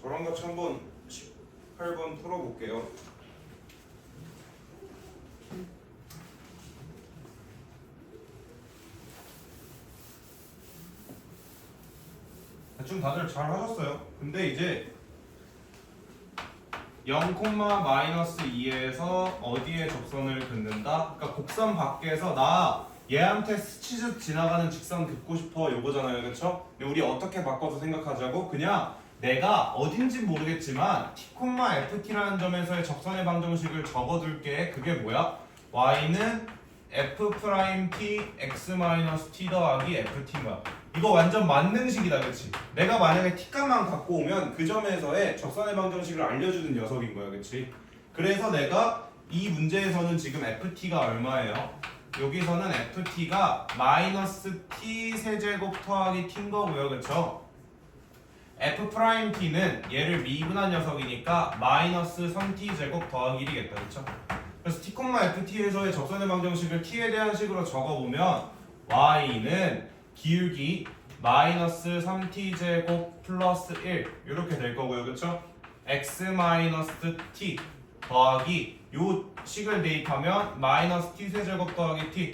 저랑 같이 한번 18번 풀어볼게요. 대충 다들 잘 하셨어요. 근데 이제 0,-2에서 어디에 접선을 긋는다? 그러니까 곡선 밖에서 나 얘한테 스치듯 지나가는 직선 긋고 싶어 요거잖아요, 그렇죠? 근데 우리 어떻게 바꿔서 생각하자고? 그냥 내가 어딘진 모르겠지만 t,ft라는 점에서의 접선의 방정식을 적어둘게. 그게 뭐야? y는 f'(t) x-t 더하기 ft인 거야. 이거 완전 만능식이다, 그치? 내가 만약에 t값만 갖고 오면 그 점에서의 접선의 방정식을 알려주는 녀석인 거야, 그치? 그래서 내가 이 문제에서는 지금 ft가 얼마예요? 여기서는 ft가 마이너스 t 세제곱 더하기 t인 거고요, 그쵸? f't는 얘를 미분한 녀석이니까 마이너스 3t 제곱 더하기 1이겠다, 그쵸? 그래서 t,ft에서의 접선의 방정식을 t에 대한 식으로 적어보면 y는 기울기 마이너스 3t 제곱 플러스 1 이렇게 될 거고요, 그쵸? x 마이너스 t 더하기 요 식을 대입하면 마이너스 t 세제곱 더하기 t,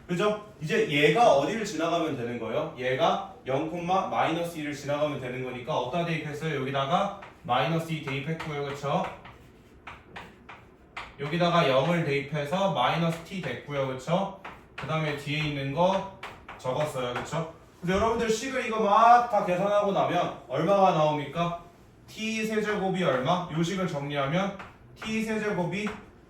그죠? 이제 얘가 어디를 지나가면 되는 거예요? 얘가 0,-1을 지나가면 되는 거니까 어디다 대입했어요? 여기다가 마이너스 2 대입했고요, 그쵸? 여기다가 0을 대입해서 마이너스 t 됐고요, 그쵸? 그 다음에 뒤에 있는 거 적었어요, 그쵸? 근데 여러분들 식을 이거 막 다 계산하고 나면 얼마가 나옵니까? t 세제곱이 얼마? 요 식을 정리하면 t 세제곱이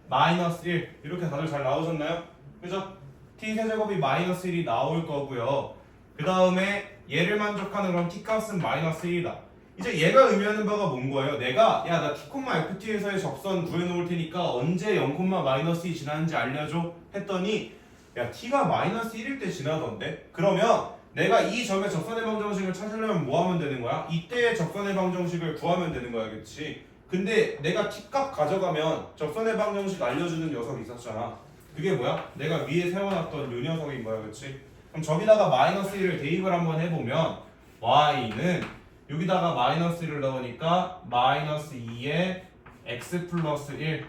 마이너스 1 이렇게 다들 잘 나오셨나요? 그죠? t 세제곱이 마이너스 1이 나올 거고요. 그 다음에 얘를 만족하는 그럼 t 값은 마이너스 1이다. 이제 얘가 의미하는 바가 뭔 거예요? 내가 야 나 t,ft에서의 접선 구해놓을 테니까 언제 0,-2 지나는지 알려줘 했더니 야 t가 마이너스 1일 때 지나던데? 그러면 내가 이 점의 접선의 방정식을 찾으려면 뭐 하면 되는 거야? 이때의 접선의 방정식을 구하면 되는 거야, 그치? 근데 내가 t값 가져가면 접선의 방정식 알려주는 녀석이 있었잖아. 그게 뭐야? 내가 위에 세워놨던 요 녀석인 거야, 그치? 그럼 저기다가 마이너스 1을 대입을 한번 해보면 y는 여기다가 마이너스 1을 넣으니까 마이너스 2에 x 플러스 1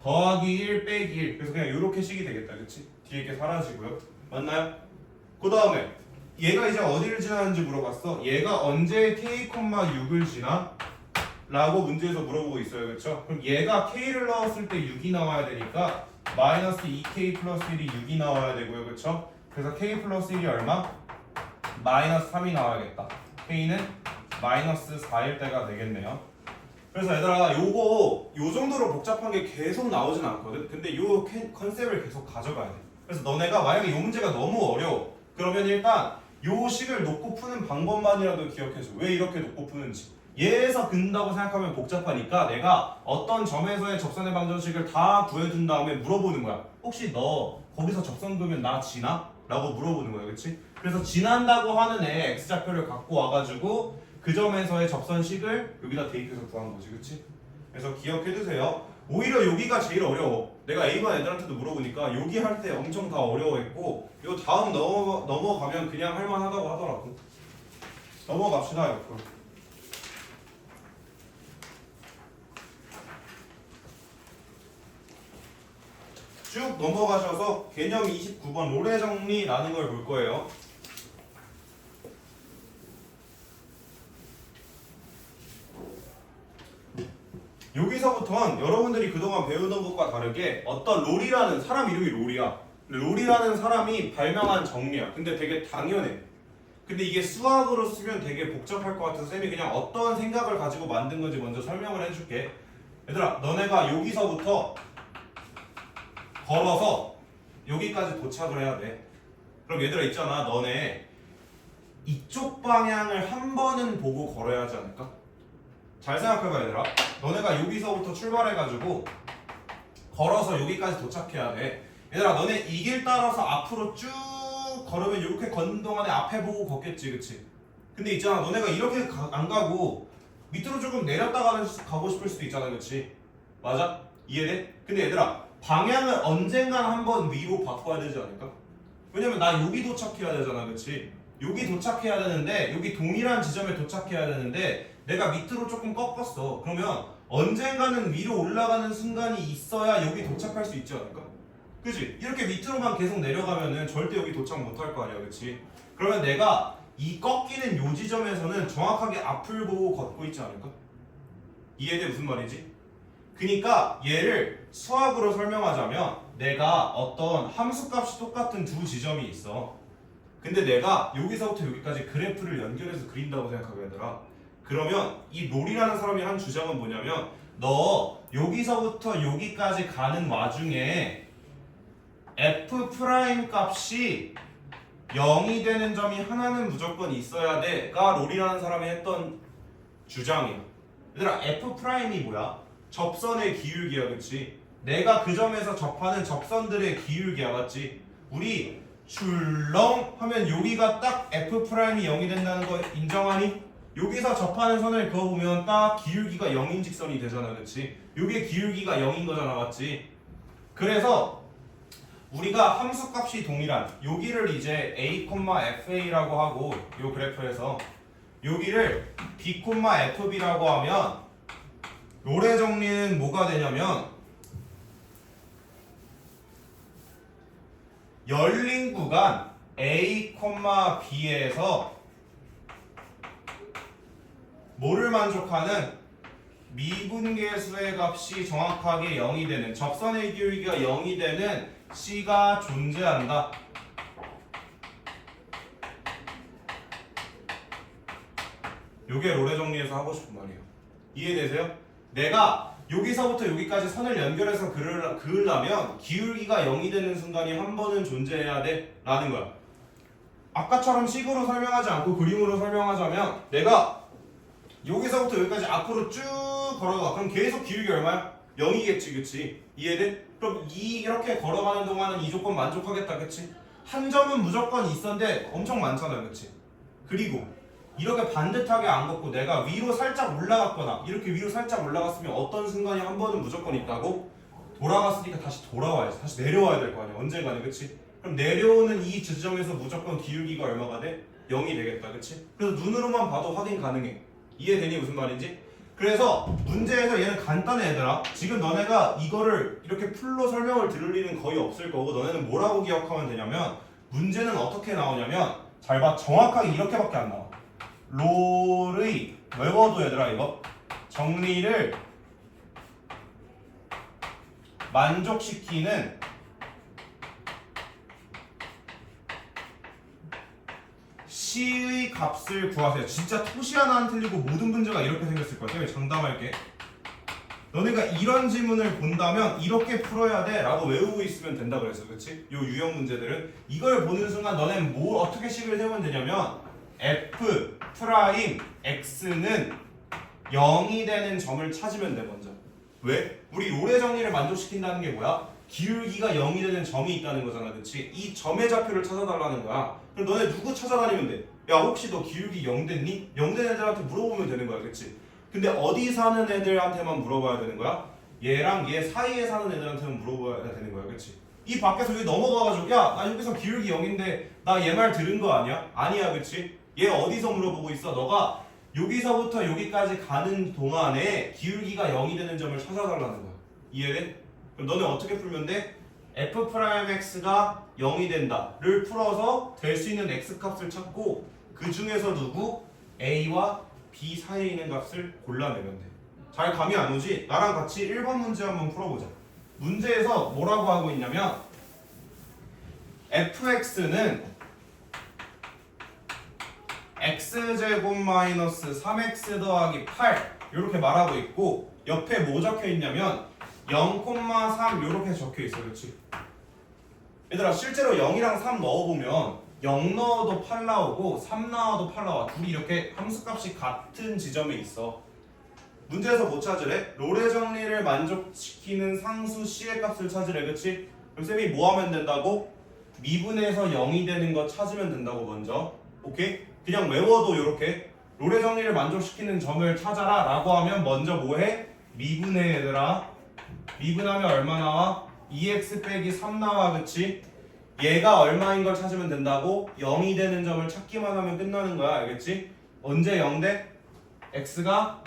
더하기 1 빼기 1 그래서 그냥 이렇게 식이 되겠다, 그치? 뒤에 게 사라지고요. 맞나요? 그 다음에 얘가 이제 어디를 지나는지 물어봤어. 얘가 언제 k,6을 지나? 라고 문제에서 물어보고 있어요, 그쵸? 그럼 얘가 k를 넣었을 때 6이 나와야 되니까 마이너스 2k 플러스 1이 6이 나와야 되고요, 그쵸? 그래서 k 플러스 1이 얼마? 마이너스 3이 나와야겠다. k는 마이너스 4일 때가 되겠네요. 그래서 얘들아 요거 요 정도로 복잡한 게 계속 나오진 않거든. 근데 요 컨셉을 계속 가져가야 돼. 그래서 너네가 만약에 요 문제가 너무 어려워 그러면 일단 요 식을 놓고 푸는 방법만이라도 기억해줘. 왜 이렇게 놓고 푸는지. 얘에서 긋는다고 생각하면 복잡하니까 내가 어떤 점에서의 접선의 방정식을 다 구해준 다음에 물어보는 거야. 혹시 너 거기서 접선 그으면 나 지나? 라고 물어보는 거야, 그치? 그래서 지난다고 하는 애 x좌표를 갖고 와가지고 그 점에서의 접선식을 여기다 대입해서 구한 거지, 그치? 그래서 기억해두세요. 오히려 여기가 제일 어려워. 내가 A반 애들한테도 물어보니까 여기 할 때 엄청 다 어려워했고 요 다음 넘어가면 그냥 할만하다고 하더라고. 넘어갑시다, 옆으로. 쭉 넘어가셔서 개념 29번 로레 정리라는 걸 볼 거예요. 여기서부터는 여러분들이 그동안 배우던 것과 다르게 어떤 롤이라는 사람 이름이 롤이야. 롤이라는 사람이 발명한 정리야. 근데 되게 당연해. 근데 이게 수학으로 쓰면 되게 복잡할 것 같아서 쌤이 그냥 어떤 생각을 가지고 만든 건지 먼저 설명을 해줄게. 얘들아, 너네가 여기서부터 걸어서 여기까지 도착을 해야 돼. 그럼 얘들아 있잖아, 너네 이쪽 방향을 한 번은 보고 걸어야 하지 않을까? 잘 생각해봐, 얘들아. 너네가 여기서부터 출발해가지고 걸어서 여기까지 도착해야 돼. 얘들아, 너네 이 길 따라서 앞으로 쭉 걸으면 이렇게 걷는 동안에 앞에 보고 걷겠지, 그치? 근데 있잖아, 너네가 이렇게 안 가고 밑으로 조금 내렸다 가고 싶을 수도 있잖아, 그치? 맞아? 이해돼? 근데 얘들아, 방향을 언젠간 한번 위로 바꿔야 되지 않을까? 왜냐면 나 여기 도착해야 되잖아, 그치? 여기 도착해야 되는데 여기 동일한 지점에 도착해야 되는데 내가 밑으로 조금 꺾었어. 그러면 언젠가는 위로 올라가는 순간이 있어야 여기 도착할 수 있지 않을까? 그치? 이렇게 밑으로만 계속 내려가면은 절대 여기 도착 못할 거 아니야, 그치? 그러면 내가 이 꺾이는 요 지점에서는 정확하게 앞을 보고 걷고 있지 않을까? 이해돼? 무슨 말이지? 그러니까 얘를 수학으로 설명하자면 내가 어떤 함수값이 똑같은 두 지점이 있어. 근데 내가 여기서부터 여기까지 그래프를 연결해서 그린다고 생각하고 얘들아. 그러면 이 롤이라는 사람이 한 주장은 뭐냐면 너 여기서부터 여기까지 가는 와중에 f 프라임 값이 0이 되는 점이 하나는 무조건 있어야 돼가 롤이라는 사람이 했던 주장이야. 얘들아 f 프라임이 뭐야? 접선의 기울기야, 그치? 내가 그 점에서 접하는 접선들의 기울기야, 맞지? 우리 출렁 하면 여기가 딱 f 프라임이 0이 된다는 거 인정하니? 여기서 접하는 선을 그어보면 딱 기울기가 0인 직선이 되잖아, 그치? 요게 기울기가 0인 거잖아, 맞지? 그래서 우리가 함수값이 동일한 여기를 이제 a, fa라고 하고 요 그래프에서 여기를 b, fb라고 하면 롤의 정리는 뭐가 되냐면 열린 구간 a, b에서 뭐를 만족하는 미분계수의 값이 정확하게 0이 되는 접선의 기울기가 0이 되는 C가 존재한다. 요게 롤의 정리에서 하고 싶은 말이에요. 이해되세요? 내가 여기서부터 여기까지 선을 연결해서 그으려면 기울기가 0이 되는 순간이 한 번은 존재해야 돼 라는 거야. 아까처럼 식으로 설명하지 않고 그림으로 설명하자면 내가 여기서부터 여기까지 앞으로 쭉 걸어가. 그럼 계속 기울기 얼마야? 0이겠지, 그치? 이해돼? 그럼 이렇게 걸어가는 동안은 이 조건 만족하겠다, 그치? 한 점은 무조건 있었는데 엄청 많잖아요, 그치? 그리고 이렇게 반듯하게 안 걷고 내가 위로 살짝 올라갔거나 이렇게 위로 살짝 올라갔으면 어떤 순간이 한 번은 무조건 있다고? 돌아갔으니까 다시 돌아와야지. 다시 내려와야 될 거 아니야, 언젠가는, 그치? 그럼 내려오는 이 지점에서 무조건 기울기가 얼마가 돼? 0이 되겠다, 그치? 그래서 눈으로만 봐도 확인 가능해. 이해되니 무슨 말인지? 그래서 문제에서 얘는 간단해, 얘들아. 지금 너네가 이거를 이렇게 풀로 설명을 들을 일은 거의 없을 거고 너네는 뭐라고 기억하면 되냐면 문제는 어떻게 나오냐면 잘 봐. 정확하게 이렇게밖에 안 나와. 롤의 외워도 얘들아 이거 정리를 만족시키는 C의 값을 구하세요. 진짜 토시 하나 안 틀리고 모든 문제가 이렇게 생겼을 거야. 제가 장담할게. 너네가 이런 지문을 본다면 이렇게 풀어야 돼 라고 외우고 있으면 된다 그랬어, 그치? 요 유형 문제들은 이걸 보는 순간 너네는 뭘 어떻게 식을 세우면 되냐면 f 프라임 x는 0이 되는 점을 찾으면 돼. 먼저 왜? 우리 롤의 정리를 만족시킨다는 게 뭐야? 기울기가 0이 되는 점이 있다는 거잖아, 그치? 이 점의 좌표를 찾아달라는 거야. 그럼 너네 누구 찾아다니면 돼? 야, 혹시 너 기울기 0 됐니? 0 된 애들한테 물어보면 되는 거야, 그치? 근데 어디 사는 애들한테만 물어봐야 되는 거야? 얘랑 얘 사이에 사는 애들한테만 물어봐야 되는 거야, 그치? 이 밖에서 여기 넘어가가지고 야, 나 여기서 기울기 0인데 나 얘 말 들은 거 아니야? 아니야, 그치? 얘 어디서 물어보고 있어? 너가 여기서부터 여기까지 가는 동안에 기울기가 0이 되는 점을 찾아달라는 거야. 이해돼? 그럼 너네 어떻게 풀면 돼? f'x가 0이 된다를 풀어서 될 수 있는 x값을 찾고 그 중에서 누구? a와 b 사이에 있는 값을 골라내면 돼. 잘 감이 안 오지? 나랑 같이 1번 문제 한번 풀어보자. 문제에서 뭐라고 하고 있냐면 fx는 x제곱 마이너스 3x 더하기 8 이렇게 말하고 있고 옆에 뭐 적혀 있냐면 0,3 이렇게 적혀 있어, 그렇지? 얘들아 실제로 0이랑 3 넣어보면 0 넣어도 8 나오고 3 나와도 8 나와. 둘이 이렇게 함수값이 같은 지점에 있어. 문제에서 뭐 찾으래? 롤의 정리를 만족시키는 상수 C의 값을 찾으래, 그렇지? 그럼 쌤이 뭐 하면 된다고? 미분에서 0이 되는 거 찾으면 된다고 먼저. 오케이? 그냥 외워도 이렇게 롤의 정리를 만족시키는 점을 찾아라 라고 하면 먼저 뭐해? 미분해, 얘들아. 미분하면 얼마 나와? 2x 빼기 3 나와, 그치? 얘가 얼마인 걸 찾으면 된다고? 0이 되는 점을 찾기만 하면 끝나는 거야. 알겠지? 언제 0 돼? x가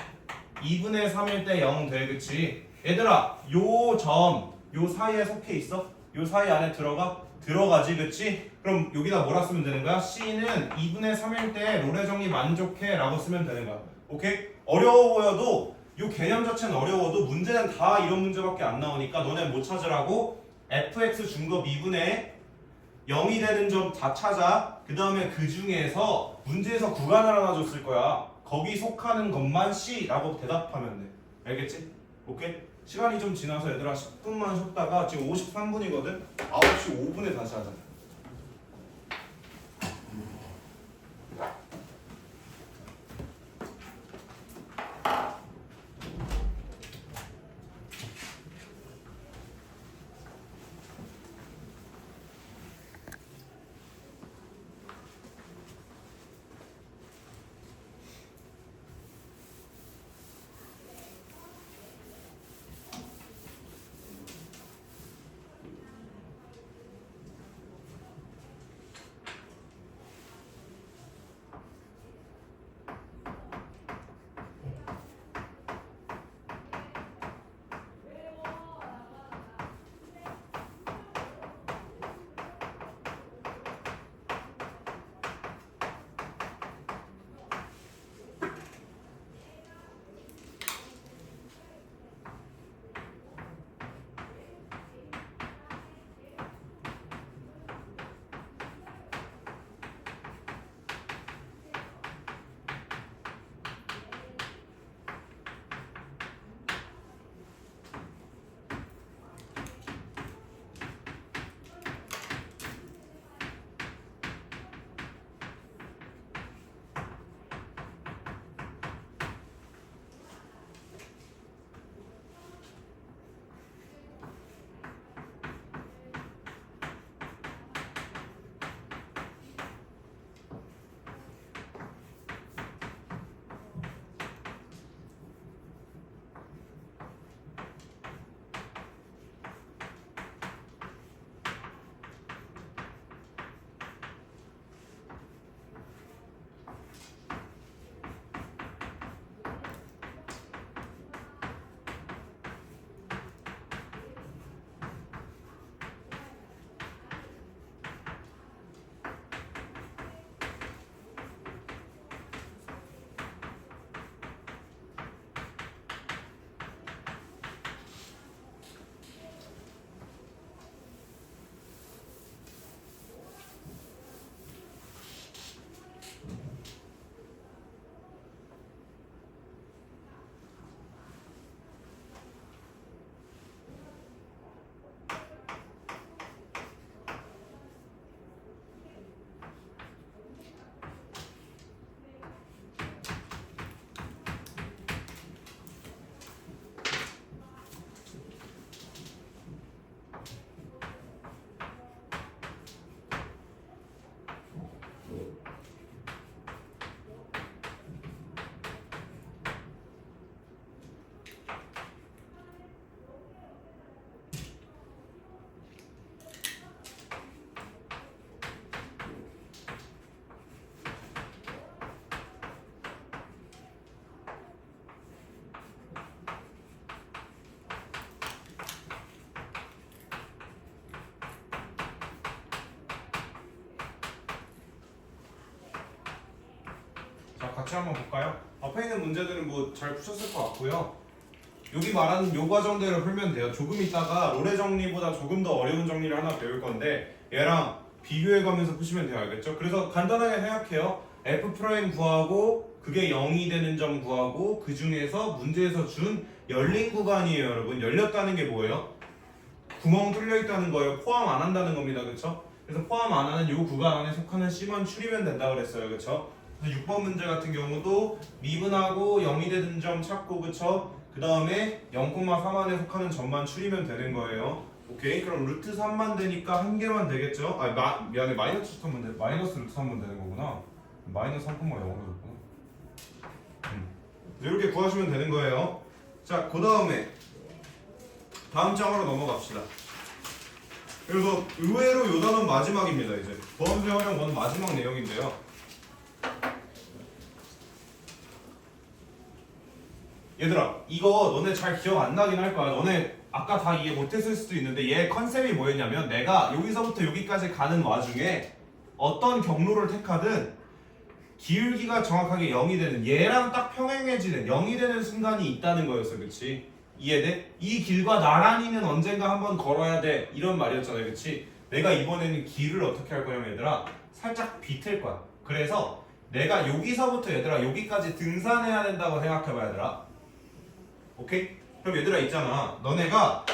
2분의 3일 때 0 돼. 그치? 얘들아 요 사이에 속해 있어? 요 사이 안에 들어가지. 그치? 그럼 여기다 뭐라 쓰면 되는 거야? C는 2분의 3일 때 롤의 정리 만족해 라고 쓰면 되는 거야. 오케이? 어려워 보여도 요 개념 자체는 어려워도 문제는 다 이런 문제밖에 안 나오니까 너네 뭐 찾으라고? fx 준 거 미분의 0이 되는 점 다 찾아. 그 다음에 그 중에서 문제에서 구간을 하나 줬을 거야. 거기 속하는 것만 C라고 대답하면 돼. 알겠지? 오케이? 시간이 좀 지나서 얘들아 10분만 쉬었다가 지금 53분이거든? 9시 5분에 다시 하자. 자, 같이 한번 볼까요? 앞에 있는 문제들은 뭐 잘 푸셨을 것 같고요. 여기 말하는 요 과정대로 풀면 돼요. 조금 있다가 롤의 정리보다 조금 더 어려운 정리를 하나 배울 건데 얘랑 비교해가면서 푸시면 돼요. 알겠죠? 그래서 간단하게 생각해요. F 프라임 구하고 그게 0이 되는 점 구하고 그 중에서 문제에서 준 열린 구간이에요. 여러분 열렸다는 게 뭐예요? 구멍 뚫려 있다는 거예요. 포함 안 한다는 겁니다. 그쵸? 그래서 포함 안 하는 요 구간 안에 속하는 C만 추리면 된다 그랬어요. 그쵸? 그래서 6번 문제 같은 경우도 미분하고 0이 되는 점 찾고 그쵸? 그 다음에 0,3 안에 속하는 점만 추리면 되는 거예요. 오케이? 그럼 루트 3만 되니까 한 개만 되겠죠? 아 미안해 마이너스 루트 3만 마이너스 루트 3만 되는 거구나. 마이너스 3,0으로 줬구나. 이렇게 구하시면 되는 거예요. 자, 그 다음에 다음 장으로 넘어갑시다. 그래서 의외로 요 단원 마지막입니다. 이제 보험세 활용 원 마지막 내용인데요. 얘들아 이거 너네 잘 기억 안 나긴 할 거야. 너네 아까 다 이해 못했을 수도 있는데 얘 컨셉이 뭐였냐면 내가 여기서부터 여기까지 가는 와중에 어떤 경로를 택하든 기울기가 정확하게 0이 되는 얘랑 딱 평행해지는 0이 되는 순간이 있다는 거였어. 그치? 이해돼? 이 길과 나란히는 언젠가 한번 걸어야 돼 이런 말이었잖아. 그치? 내가 이번에는 길을 어떻게 할 거냐면 얘들아 살짝 비틀 거야. 그래서 내가 여기서부터 얘들아 여기까지 등산해야 된다고 생각해봐 얘들아. 오케이? 그럼 얘들아 있잖아 너네가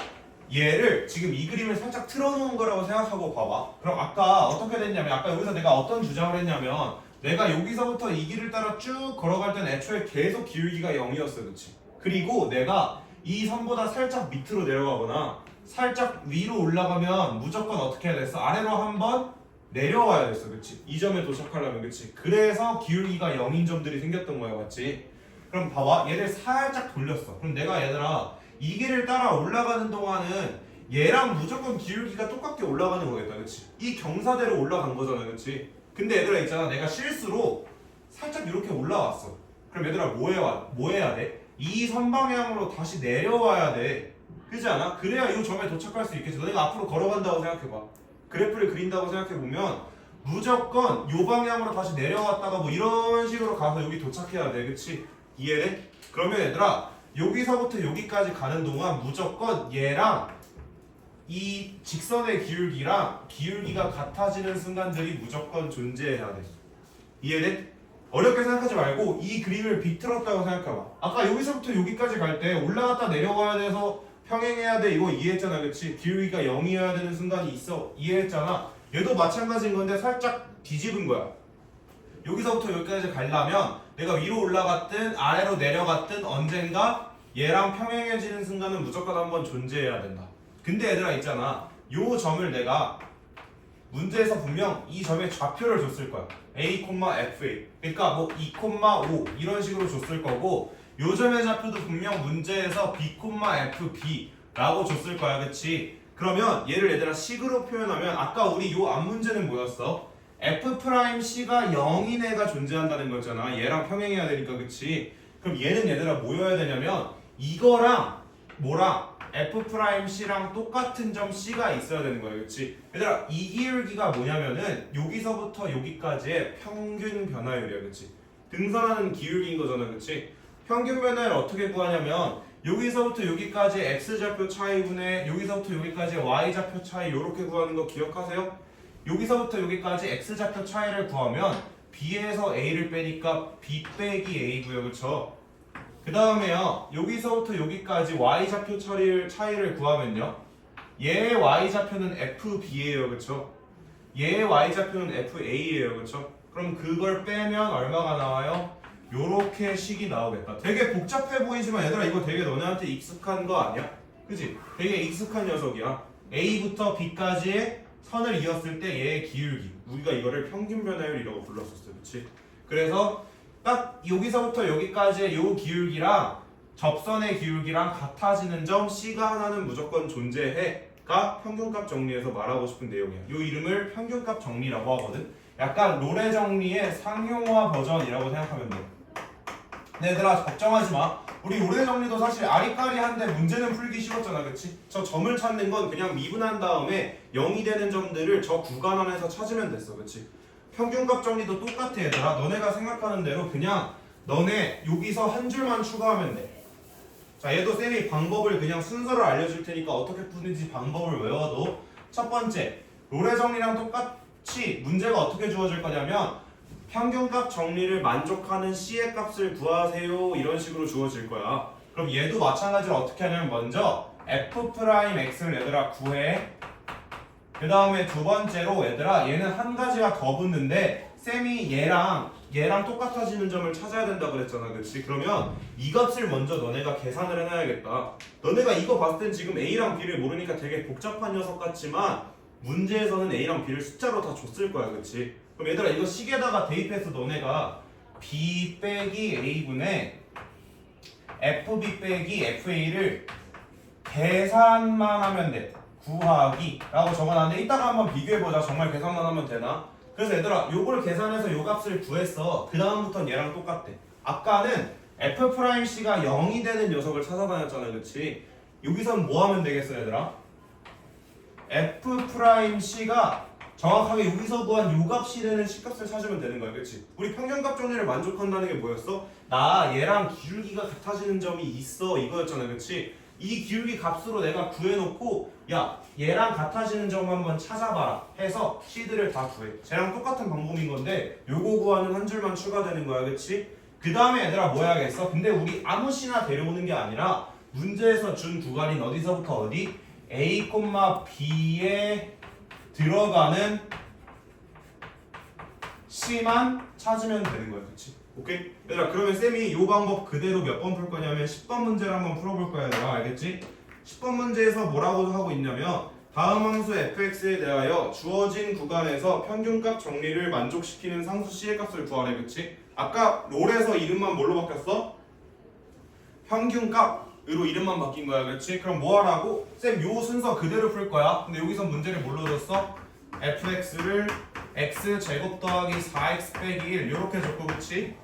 얘를 지금 이 그림을 살짝 틀어놓은 거라고 생각하고 봐봐. 그럼 아까 어떻게 됐냐면 아까 여기서 내가 어떤 주장을 했냐면 내가 여기서부터 이 길을 따라 쭉 걸어갈 땐 애초에 계속 기울기가 0이었어. 그치? 그리고 내가 이 선보다 살짝 밑으로 내려가거나 살짝 위로 올라가면 무조건 어떻게 해야 됐어? 아래로 한번 내려와야 됐어. 그치? 이 점에 도착하려면. 그치? 그래서 기울기가 0인 점들이 생겼던 거야. 맞지? 그럼 봐봐 얘를 살짝 돌렸어. 그럼 내가 얘들아 이 길을 따라 올라가는 동안은 얘랑 무조건 기울기가 똑같게 올라가는 거겠다. 그치? 이 경사대로 올라간 거잖아. 그치? 근데 얘들아 있잖아 내가 실수로 살짝 이렇게 올라왔어. 그럼 얘들아 뭐 해야 돼? 이 선방향으로 다시 내려와야 돼. 그렇지 않아? 그래야 이 점에 도착할 수 있겠지. 너네가 앞으로 걸어간다고 생각해봐. 그래프를 그린다고 생각해보면 무조건 이 방향으로 다시 내려왔다가 뭐 이런 식으로 가서 여기 도착해야 돼. 그치? 이해돼? 그러면 얘들아 여기서부터 여기까지 가는 동안 무조건 얘랑 이 직선의 기울기랑 기울기가 같아지는 순간들이 무조건 존재해야 돼. 이해돼? 어렵게 생각하지 말고 이 그림을 비틀었다고 생각해봐. 아까 여기서부터 여기까지 갈 때 올라갔다 내려가야 돼서 평행해야 돼 이거 이해했잖아. 그치? 기울기가 0이어야 되는 순간이 있어. 이해했잖아. 얘도 마찬가지인 건데 살짝 뒤집은 거야. 여기서부터 여기까지 가려면 내가 위로 올라갔든 아래로 내려갔든 언젠가 얘랑 평행해지는 순간은 무조건 한번 존재해야 된다. 근데 얘들아 있잖아 요 점을 내가 문제에서 분명 이 점의 좌표를 줬을 거야. A, FA 그러니까 뭐 2, 5 이런 식으로 줬을 거고 요 점의 좌표도 분명 문제에서 B, FB 라고 줬을 거야. 그치? 그러면 얘를 얘들아 식으로 표현하면 아까 우리 요 앞 문제는 뭐였어? F'C가 0인 애가 존재한다는 거잖아. 얘랑 평행해야 되니까. 그치? 그럼 얘는 얘들아 뭐여야 되냐면 이거랑 뭐랑 F'C랑 똑같은 점 C가 있어야 되는 거예요. 그치? 얘들아 이 기울기가 뭐냐면은 여기서부터 여기까지의 평균 변화율이야. 그치? 등산하는 기울기인 거잖아. 그치? 평균 변화율 어떻게 구하냐면 여기서부터 여기까지 X좌표 차이분의 여기서부터 여기까지 Y좌표 차이 요렇게 구하는 거 기억하세요? 여기서부터 여기까지 X좌표 차이를 구하면 B에서 A를 빼니까 B 빼기 A고요. 그쵸? 그 다음에요 여기서부터 여기까지 Y좌표 차이를 구하면요 얘의 Y좌표는 FB예요. 그쵸? 얘의 Y좌표는 FA예요. 그쵸? 그럼 그걸 빼면 얼마가 나와요? 요렇게 식이 나오겠다. 되게 복잡해 보이지만 얘들아 이거 되게 너네한테 익숙한 거 아니야? 그치? 되게 익숙한 녀석이야. A부터 B까지의 선을 이었을 때 얘의 기울기 우리가 이거를 평균 변화율이라고 불렀었어요. 그치? 그래서 딱 여기서부터 여기까지의 요 기울기랑 접선의 기울기랑 같아지는 점 C가 하나는 무조건 존재해가 평균값 정리에서 말하고 싶은 내용이야. 요 이름을 평균값 정리라고 하거든. 약간 롤의 정리의 상용화 버전이라고 생각하면 돼. 근데 얘들아 걱정하지 마. 우리 롤의 정리도 사실 아리까리한데 문제는 풀기 쉬웠잖아. 그치? 저 점을 찾는 건 그냥 미분한 다음에 0이 되는 점들을 저 구간 안에서 찾으면 됐어. 그치? 평균값 정리도 똑같아 얘들아. 너네가 생각하는 대로 그냥 너네 여기서 한 줄만 추가하면 돼. 자 얘도 쌤이 방법을 그냥 순서를 알려줄 테니까 어떻게 푸는지 방법을 외워도 첫 번째 롤의 정리랑 똑같이 문제가 어떻게 주어질 거냐면 평균값 정리를 만족하는 C의 값을 구하세요 이런 식으로 주어질 거야. 그럼 얘도 마찬가지로 어떻게 하냐면 먼저 F'X를 얘들아 구해. 그 다음에 두 번째로 얘들아 얘는 한 가지가 더 붙는데 쌤이 얘랑 똑같아지는 점을 찾아야 된다 그랬잖아. 그치? 그러면 이 값을 먼저 너네가 계산을 해놔야겠다. 너네가 이거 봤을 땐 지금 A랑 B를 모르니까 되게 복잡한 녀석 같지만 문제에서는 A랑 B를 숫자로 다 줬을 거야. 그치? 그럼 얘들아 이거 식에다가 대입해서 너네가 B 빼기 A분의 FB 빼기 FA를 계산만 하면 돼. 구하기 라고 적어놨는데 이따가 한번 비교해보자. 정말 계산만 하면 되나? 그래서 얘들아 요걸 계산해서 요 값을 구했어. 그 다음부터는 얘랑 똑같대. 아까는 f'C가 0이 되는 녀석을 찾아다녔잖아. 그치? 여기선 뭐 하면 되겠어 얘들아? f'C가 정확하게 여기서 구한 요 값이 되는 C값을 찾으면 되는 거야. 그치? 우리 평균값 정리를 만족한다는 게 뭐였어? 나 얘랑 기울기가 같아지는 점이 있어 이거였잖아. 그치? 이 기울기 값으로 내가 구해놓고 야 얘랑 같아지는 점 한번 찾아봐라 해서 C들을 다 구해. 쟤랑 똑같은 방법인 건데 요거 구하는 한 줄만 추가되는 거야. 그치? 그 다음에 얘들아 뭐 해야겠어? 근데 우리 아무 C나 데려오는 게 아니라 문제에서 준 구간인 어디서부터 어디? A, B에 들어가는 C만 찾으면 되는 거야. 그치? 오케이? 얘들아 그러면 쌤이 이 방법 그대로 몇 번 풀 거냐면 10번 문제를 한번 풀어볼 거야. 얘들아 알겠지? 10번 문제에서 뭐라고 하고 있냐면 다음 함수 fx에 대하여 주어진 구간에서 평균값 정리를 만족시키는 상수 C의 값을 구하래. 그치? 아까 롤에서 이름만 뭘로 바뀌었어? 평균값으로 이름만 바뀐 거야. 그렇지? 그럼 뭐 하라고? 쌤 요 순서 그대로 풀 거야. 근데 여기서 문제를 뭘로 줬어? fx를 x제곱 더하기 4x 빼기 1 이렇게 줬고 그치?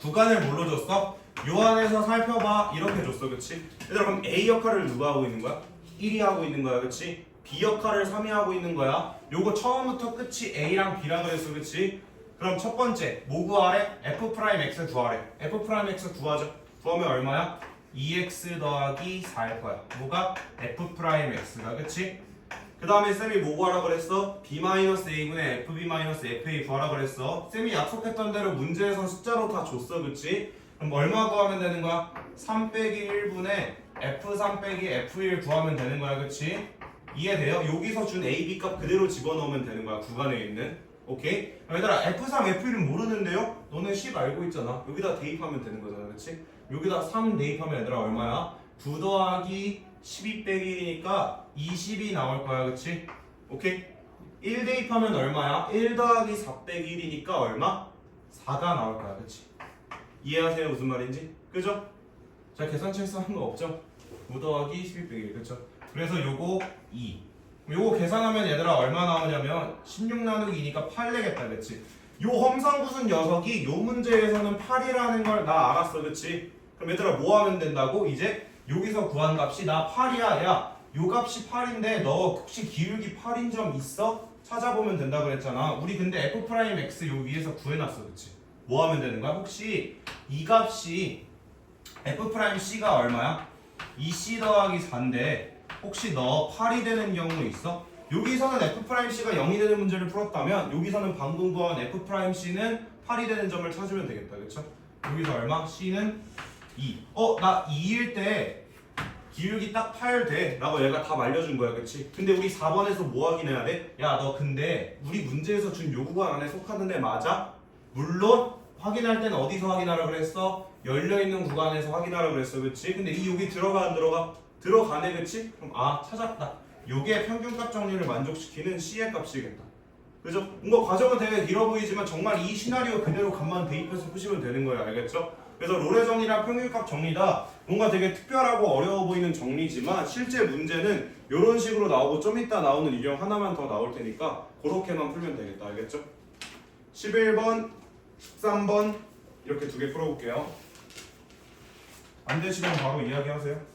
구간을 뭘로 줬어? 요 안에서 살펴봐 이렇게 줬어. 그치? 얘들아 그럼 A 역할을 누가 하고 있는 거야? 1이 하고 있는 거야. 그치? B 역할을 3이 하고 있는 거야. 요거 처음부터 끝이 A랑 B라 그랬어. 그치? 그럼 첫 번째 뭐 구하래? f'x 구하래. f'x 구하자. 구하면 얼마야? 2x 더하기 4일 거야. 뭐가? f'x가. 그치? 그 다음에 쌤이 뭐 구하라 그랬어? b-a분의 fb-fa 구하라 그랬어. 쌤이 약속했던 대로 문제에서 숫자로 다 줬어. 그치? 그럼 얼마 구하면 되는 거야? 3 빼기 1분의 f3 빼기 f1 구하면 되는 거야. 그치? 이해돼요? 여기서 준 a, b 값 그대로 집어넣으면 되는 거야. 구간에 있는. 오케이? 얘들아 f3, f1은 모르는데요? 너네 10 알고 있잖아. 여기다 대입하면 되는 거잖아. 그치? 여기다 3 대입하면 얘들아 얼마야? 9 더하기 12 빼기 1이니까 20이 나올 거야. 그치? 오케이? 1 대입하면 얼마야? 1 더하기 4 빼기 1이니까 얼마? 4가 나올 거야. 그치? 이해하세요? 무슨 말인지? 그죠? 자 계산책 쓰는 거 없죠? 9 더하기 12 빼기 1 그쵸? 그래서 요거 2 요거 계산하면 얘들아 얼마 나오냐면 16 나누기 2니까 8 되겠다. 그치? 요 험상궂은 녀석이 요 문제에서는 8이라는 걸 나 알았어. 그치? 그럼 얘들아 뭐 하면 된다고? 이제 여기서 구한 값이 나 8이야. 야, 요 값이 8인데 너 혹시 기울기 8인 점 있어? 찾아보면 된다 그랬잖아. 우리 근데 f'x 요 위에서 구해놨어. 그치? 뭐 하면 되는 거야? 혹시 이 값이 f'c가 얼마야? 2c 더하기 4인데 혹시 너 8이 되는 경우 있어? 여기서는 f'c가 0이 되는 문제를 풀었다면 여기서는 방금 구한 f'c는 8이 되는 점을 찾으면 되겠다. 그쵸? 여기서 얼마? c는 2. 나 2일 때 기울기 딱 8 돼 라고 얘가 다 말려준 거야. 그치? 근데 우리 4번에서 뭐 확인해야 돼? 야 너 근데 우리 문제에서 준 요 구간 안에 속하는 애 맞아? 물론 확인할 때는 어디서 확인하라 그랬어? 열려있는 구간에서 확인하라 그랬어. 그치? 근데 이 여기 들어가 안 들어가? 들어가네. 그치? 그럼 찾았다. 요게 평균값 정리를 만족시키는 C의 값이겠다. 그죠? 뭔가 과정은 되게 길어 보이지만 정말 이 시나리오 그대로 값만 대입해서 푸시면 되는 거예요. 알겠죠? 그래서 롤의 정리랑 평균값 정리다 뭔가 되게 특별하고 어려워 보이는 정리지만 실제 문제는 이런 식으로 나오고 좀 이따 나오는 유형 하나만 더 나올 테니까 그렇게만 풀면 되겠다. 알겠죠? 11번, 13번 이렇게 두 개 풀어볼게요. 안 되시면 바로 이야기하세요.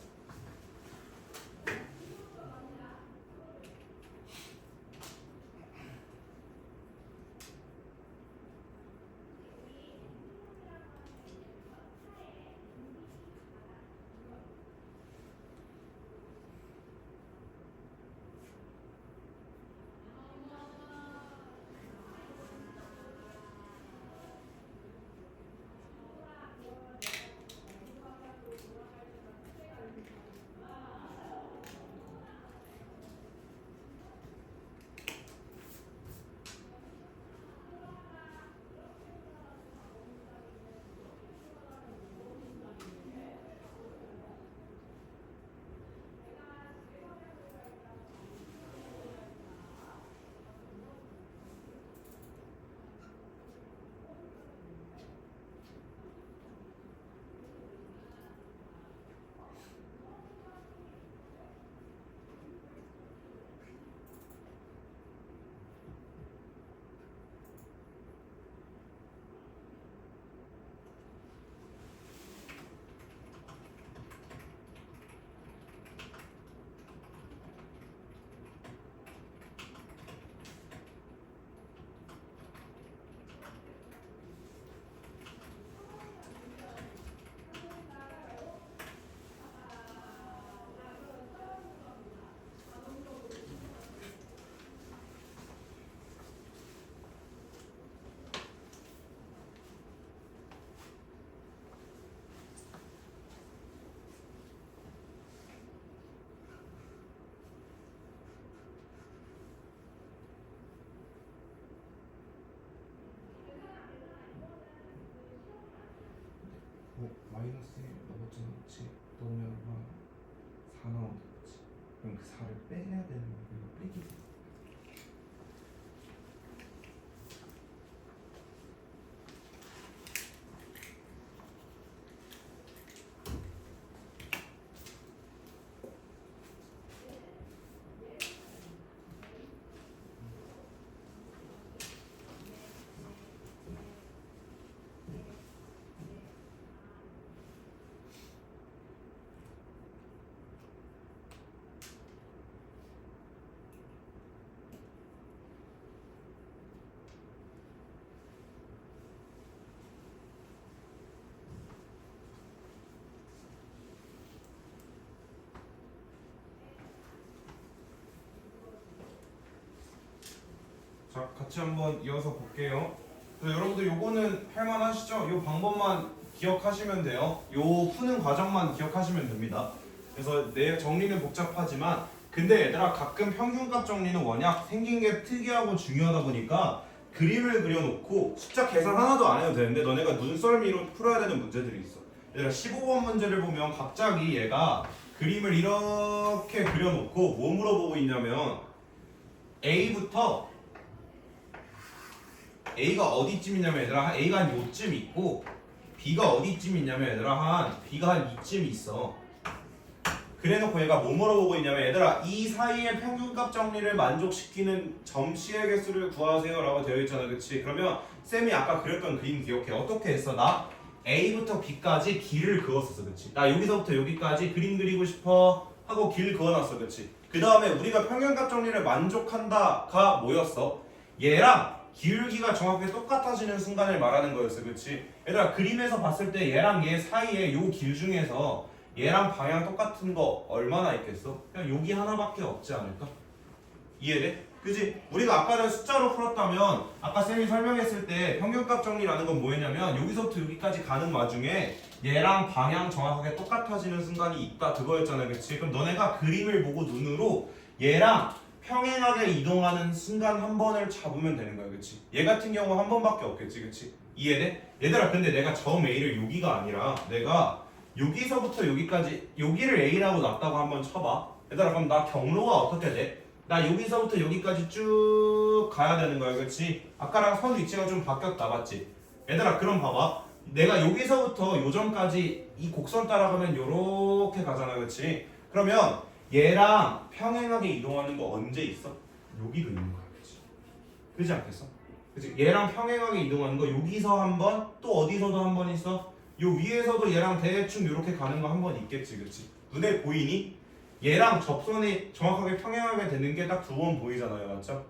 마이너스 1 넣었잖아, 그치? 넣으면 얼마? 4 나온다, 그치? 그럼 그 4를 빼야 되는 거야. 이거 빼기 돼. 자, 같이 한번 이어서 볼게요. 그래서 여러분들 요거는 할만하시죠? 요 방법만 기억하시면 돼요. 요 푸는 과정만 기억하시면 됩니다. 그래서 내 정리는 복잡하지만 근데 얘들아 가끔 평균값 정리는 워낙 생긴 게 특이하고 중요하다 보니까 그림을 그려놓고 숫자 계산 하나도 안 해도 되는데 너네가 눈썰미로 풀어야 되는 문제들이 있어. 얘들아 15번 문제를 보면 갑자기 얘가 그림을 이렇게 그려놓고 뭐 물어보고 있냐면 A부터 A가 어디쯤 있냐면 얘들아 A가 한 요쯤 있고 B가 어디쯤 있냐면 얘들아 B가 한 이쯤 있어. 그래놓고 얘가 뭐 물어보고 있냐면 얘들아 이 사이의 평균값 정리를 만족시키는 점씨의 개수를 구하세요 라고 되어 있잖아, 그치? 그러면 쌤이 아까 그렸던 그림 기억해. 어떻게 했어? 나 A부터 B까지 길을 그었었어, 그치? 나 여기서부터 여기까지 그림 그리고 싶어 하고 길 그어놨어, 그치? 그 다음에 우리가 평균값 정리를 만족한다가 뭐였어? 얘랑 기울기가 정확하게 똑같아지는 순간을 말하는 거였어, 그치? 얘들아 그림에서 봤을 때 얘랑 얘 사이에 요 길 중에서 얘랑 방향 똑같은 거 얼마나 있겠어? 그냥 여기 하나밖에 없지 않을까? 이해돼? 그지? 우리가 아까는 숫자로 풀었다면 아까 쌤이 설명했을 때 평균값 정리라는 건 뭐였냐면 여기서부터 여기까지 가는 와중에 얘랑 방향 정확하게 똑같아지는 순간이 있다 그거였잖아, 그치? 그럼 너네가 그림을 보고 눈으로 얘랑 평행하게 이동하는 순간 한 번을 잡으면 되는 거야, 그치? 얘 같은 경우 한 번밖에 없겠지, 그치? 이해돼? 얘들아 근데 내가 점 A를 여기가 아니라 내가 여기서부터 여기까지 여기를 A라고 놨다고 한번 쳐봐. 얘들아 그럼 나 경로가 어떻게 돼? 나 여기서부터 여기까지 쭉 가야 되는 거야, 그렇지? 아까랑 선 위치가 좀 바뀌었다, 맞지? 얘들아 그럼 봐봐. 내가 여기서부터 요점까지 이 곡선 따라가면 요렇게 가잖아, 그렇지? 그러면 얘랑 평행하게 이동하는 거 언제 있어? 여기도 있는 거야, 그렇지? 그렇지 않겠어? 그렇지? 얘랑 평행하게 이동하는 거 여기서 한 번, 또 어디서도 한 번 있어? 요 위에서도 얘랑 대충 이렇게 가는 거 한 번 있겠지, 그치? 눈에 보이니? 얘랑 접선이 정확하게 평행하게 되는 게 딱 2번 보이잖아요, 맞죠?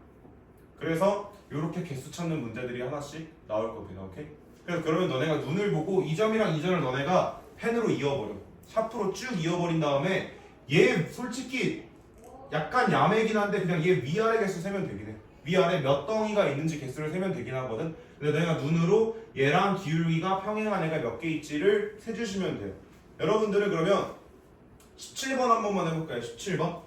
그래서 이렇게 개수 찾는 문제들이 하나씩 나올 겁니다, 오케이? 그래서 그러면 너네가 눈을 보고 이 점이랑 이 점을 너네가 펜으로 이어버려. 샤프로 쭉 이어버린 다음에 얘 솔직히 약간 야매긴 한데 그냥 얘 위아래 개수 세면 되긴 해. 위아래 몇 덩이가 있는지 개수를 세면 되긴 하거든. 근데 내가 눈으로 얘랑 기울기가 평행한 애가 몇 개 있지를 세주시면 돼요. 여러분들은 그러면 17번 한 번만 해볼까요? 17번.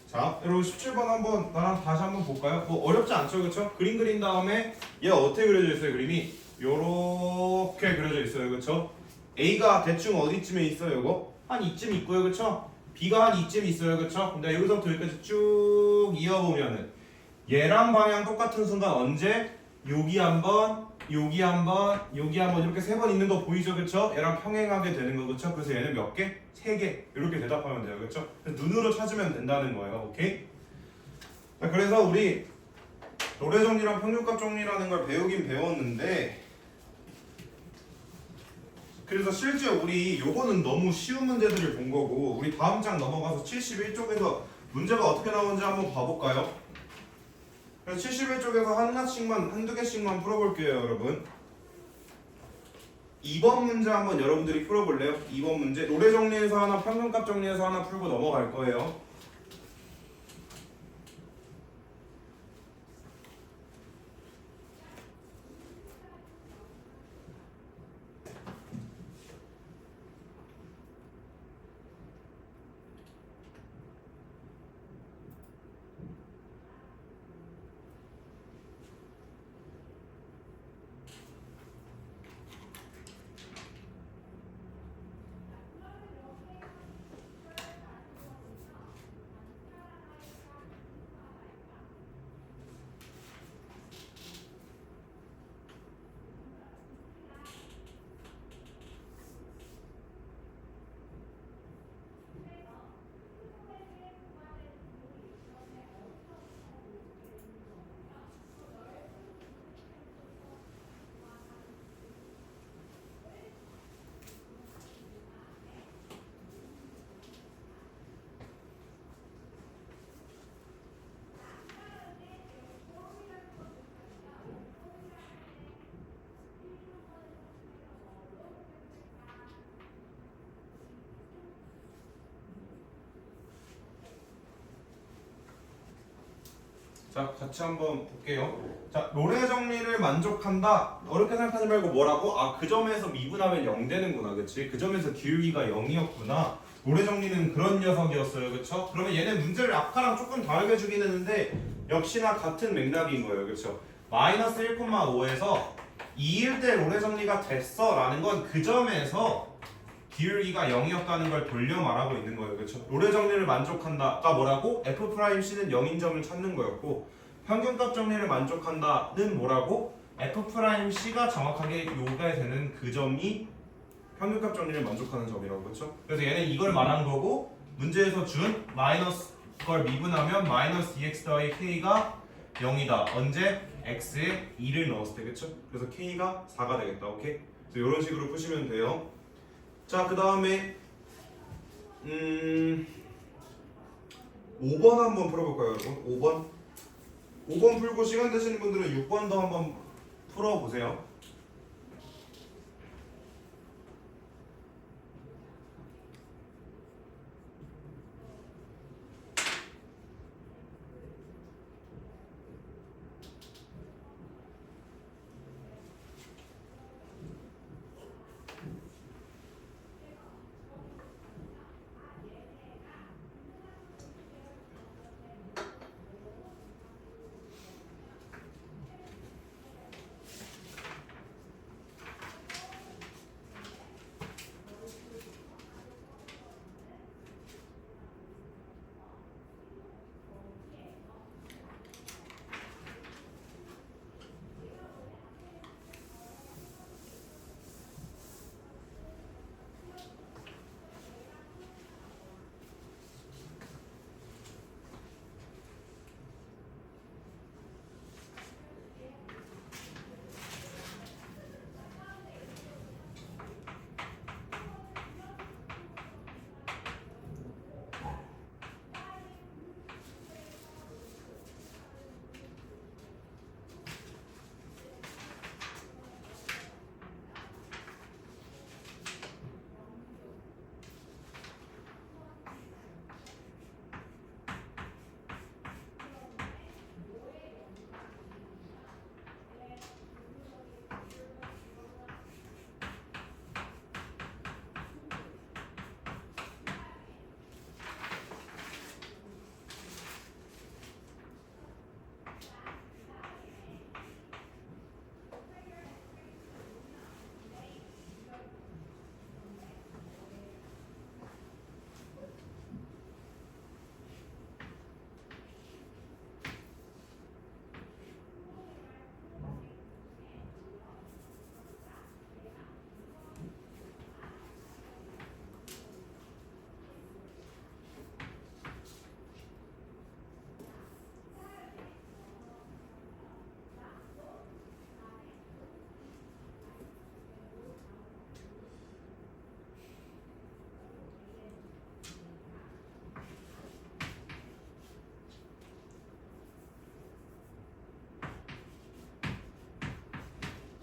자, 여러분 17번 한번 나랑 다시 한번 볼까요? 뭐 어렵지 않죠, 그렇죠? 그림 그린 다음에 얘가 어떻게 그려져 있어요? 그림이 요렇게 그려져 있어요, 그렇죠? A가 대충 어디쯤에 있어요, 이거? 한 이쯤 있고요, 그렇죠? B가 한 이쯤 있어요, 그렇죠? 근데 여기서부터 여기까지 쭉 이어보면은 얘랑 방향 똑같은 순간 언제? 여기 한번, 여기 한번, 여기 한번 이렇게 세 번 있는 거 보이죠, 그쵸? 얘랑 평행하게 되는 거, 그쵸? 그래서 얘는 몇 개? 세 개. 이렇게 대답하면 돼요, 그쵸? 눈으로 찾으면 된다는 거예요, 오케이? 자, 그래서 우리 노래 정리랑 평균값 정리라는 걸 배우긴 배웠는데, 그래서 실제 우리 요거는 너무 쉬운 문제들을 본 거고, 우리 다음 장 넘어가서 71쪽에서 문제가 어떻게 나오는지 한번 봐볼까요? 71쪽에서 하나씩만, 한두 개씩만 풀어볼게요, 여러분. 2번 문제 한번 여러분들이 풀어볼래요? 2번 문제. 노래 정리해서 하나, 평균값 정리해서 하나 풀고 넘어갈 거예요. 자, 같이 한번 볼게요. 자, 노래 정리를 만족한다. 어렵게 생각하지 말고 뭐라고? 아, 그 점에서 미분하면 0 되는구나, 그치? 그 점에서 기울기가 0이었구나. 노래 정리는 그런 녀석이었어요, 그쵸? 그러면 얘는 문제를 아까랑 조금 다르게 주긴 했는데 역시나 같은 맥락인 거예요, 그쵸? 마이너스 1,5에서 2일 때 노래 정리가 됐어 라는 건 그 점에서 기울기가 0이었다는 걸 돌려 말하고 있는 거예요, 그렇죠? 노래 정리를 만족한다가 뭐라고? F'C는 0인 점을 찾는 거였고, 평균값 정리를 만족한다는 뭐라고? F'C가 정확하게 요가 되는 그 점이 평균값 정리를 만족하는 점이라고, 그렇죠? 그래서 얘는 이걸 말한 거고, 문제에서 준 마이너스 걸 미분하면 마이너스 2x 더하기 k가 0이다. 언제? x에 2를 넣었을 때, 그렇죠? 그래서 k가 4가 되겠다, 오케이? 그래서 이런 식으로 푸시면 돼요. 자, 그 다음에 5번 한번 풀어볼까요, 여러분? 5번 5번 풀고 시간 되시는 분들은 6번도 한번 풀어보세요.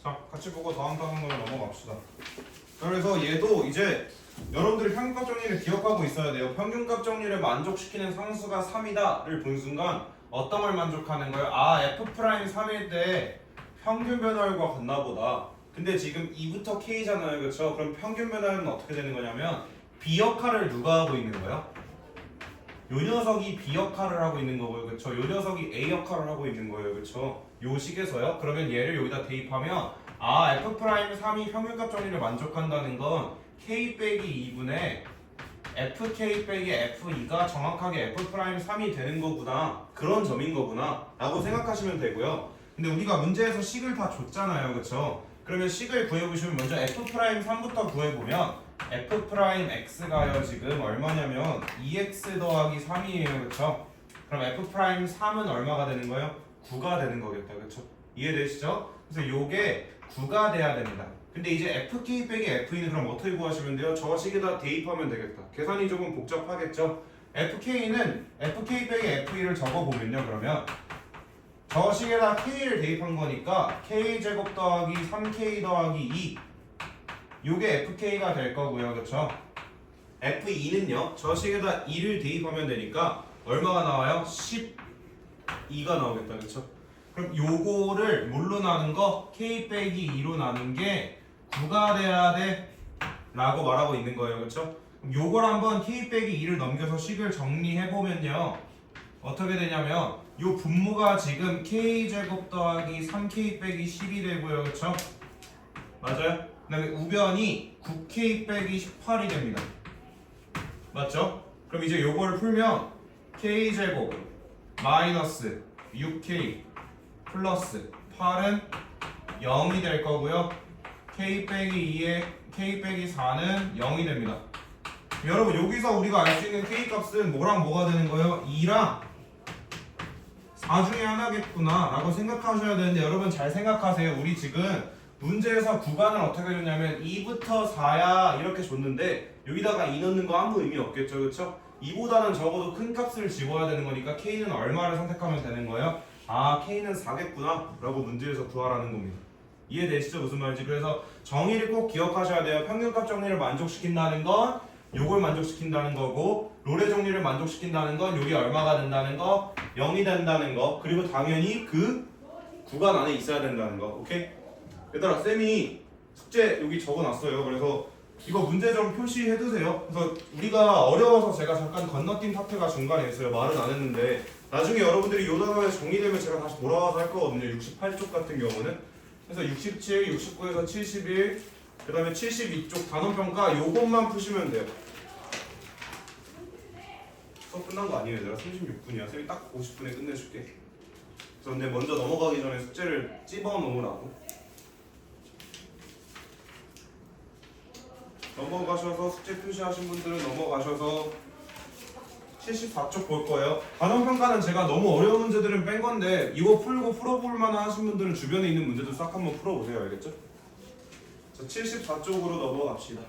자, 같이 보고 다음 단원으로 넘어갑시다. 그래서 얘도 이제 여러분들이 평균값 정리를 기억하고 있어야 돼요. 평균값 정리를 만족시키는 상수가 3이다를 본 순간 어떤 걸 만족하는 거예요? 아, F'3일 때 평균 변화율과 같나 보다. 근데 지금 2부터 K잖아요. 그렇죠? 그럼 평균 변화율은 어떻게 되는 거냐면 B 역할을 누가 하고 있는 거예요? 요 녀석이 B 역할을 하고 있는 거고요. 그렇죠? 요 녀석이 A 역할을 하고 있는 거예요. 그렇죠? 요 식에서요. 그러면 얘를 여기다 대입하면 아, F'3이 평균값 정리를 만족한다는 건 K 빼기 2분의 FK 빼기 F2가 정확하게 F'3이 되는 거구나. 그런 점인 거구나. 라고 생각하시면 되고요. 근데 우리가 문제에서 식을 다 줬잖아요. 그쵸? 그러면 식을 구해보시면 먼저 F'3부터 구해보면 F'X가요 지금 얼마냐면 2X 더하기 3이에요. 그쵸? 그럼 F'3은 얼마가 되는 거예요? 9가 되는 거겠다. 그쵸? 이해되시죠? 그래서 요게 9가 돼야 됩니다. 근데 이제 FK 빼기 F는 그럼 어떻게 구하시면 돼요? 저 식에다 대입하면 되겠다. 계산이 조금 복잡하겠죠? FK는 FK 빼기 F2를 적어보면요. 그러면 저 식에다 K를 대입한 거니까 K제곱 더하기 3K 더하기 2 요게 FK가 될 거고요. 그쵸? F2는요. 저 식에다 2를 대입하면 되니까 얼마가 나와요? 12가 나오겠다. 그쵸? 그럼 요거를 뭘로 나눈 거? K 빼기 2로 나눈 게 9가 돼야 돼 라고 말하고 있는 거예요. 그쵸? 그럼 요걸 한번 K 빼기 2를 넘겨서 식을 정리해보면요. 어떻게 되냐면 요 분모가 지금 K제곱 더하기 3K 빼기 10이 되고요. 그쵸? 맞아요? 그 다음에 우변이 9K 빼기 18이 됩니다. 맞죠? 그럼 이제 요거를 풀면 K제곱 마이너스 6K 플러스 8은 0이 될 거고요. K 빼기 2에 K 빼기 4는 0이 됩니다. 여러분 여기서 우리가 알 수 있는 K 값은 뭐랑 뭐가 되는 거예요? 2랑 4 중에 하나겠구나 라고 생각하셔야 되는데 여러분 잘 생각하세요. 우리 지금 문제에서 구간을 어떻게 줬냐면 2부터 4야 이렇게 줬는데 여기다가 2 넣는 거 아무 의미 없겠죠. 그렇죠? 2보다는 적어도 큰 값을 집어야 되는 거니까 K는 얼마를 선택하면 되는 거예요? 아, K는 4겠구나 라고 문제에서 구하라는 겁니다. 이해되시죠? 무슨 말인지. 그래서 정의를 꼭 기억하셔야 돼요. 평균값 정리를 만족시킨다는 건 요걸 만족시킨다는 거고 롤의 정리를 만족시킨다는 건 요게 얼마가 된다는 거 0이 된다는 거 그리고 당연히 그 구간 안에 있어야 된다는 거. 오케이? 얘들아 쌤이 숙제 여기 적어놨어요. 그래서 이거 문제점 표시해두세요. 그래서 우리가 어려워서 제가 잠깐 건너뛴 파트가 중간에 있어요. 말은 안 했는데 나중에 여러분들이 요 단어에 정리되면 제가 다시 돌아와서 할 거거든요. 68쪽 같은 경우는. 그래서 67, 69에서 71, 그 다음에 72쪽 단원평가 요것만 푸시면 돼요. 수업 끝난 거 아니에요 얘들아? 36분이야. 쌤이 딱 50분에 끝내줄게. 그래서 근데 먼저 넘어가기 전에 숙제를 찝어놓으라고. 넘어가셔서 숙제 표시하신 분들은 넘어가셔서 74쪽 볼 거예요. 단원평가는 제가 너무 어려운 문제들은 뺀 건데 이거 풀고 풀어볼 만한 하신 분들은 주변에 있는 문제도 싹 한번 풀어보세요. 알겠죠? 자, 74쪽으로 넘어갑시다.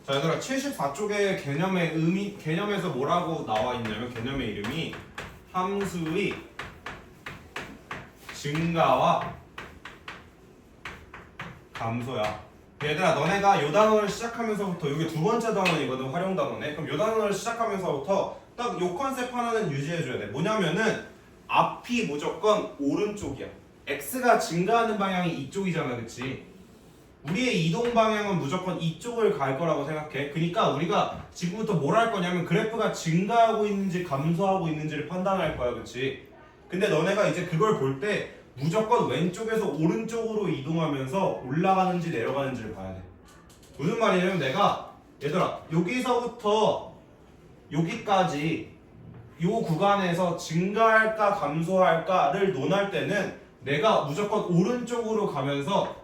자, 얘들아 74쪽의 개념의 의미, 개념에서 뭐라고 나와 있냐면 개념의 이름이 함수의 증가와 감소야. 얘들아 너네가 요 단원을 시작하면서부터 이게 두 번째 단원이거든. 활용 단원에. 그럼 요 단원을 시작하면서부터 딱 요 컨셉 하나는 유지해줘야 돼. 뭐냐면은 앞이 무조건 오른쪽이야. x가 증가하는 방향이 이쪽이잖아. 그치? 우리의 이동 방향은 무조건 이쪽을 갈 거라고 생각해. 그러니까 우리가 지금부터 뭘 할 거냐면 그래프가 증가하고 있는지 감소하고 있는지를 판단할 거야. 그치? 근데 너네가 이제 그걸 볼 때 무조건 왼쪽에서 오른쪽으로 이동하면서 올라가는지 내려가는지를 봐야 돼. 무슨 말이냐면 내가 얘들아 여기서부터 여기까지 요 구간에서 증가할까 감소할까를 논할 때는 내가 무조건 오른쪽으로 가면서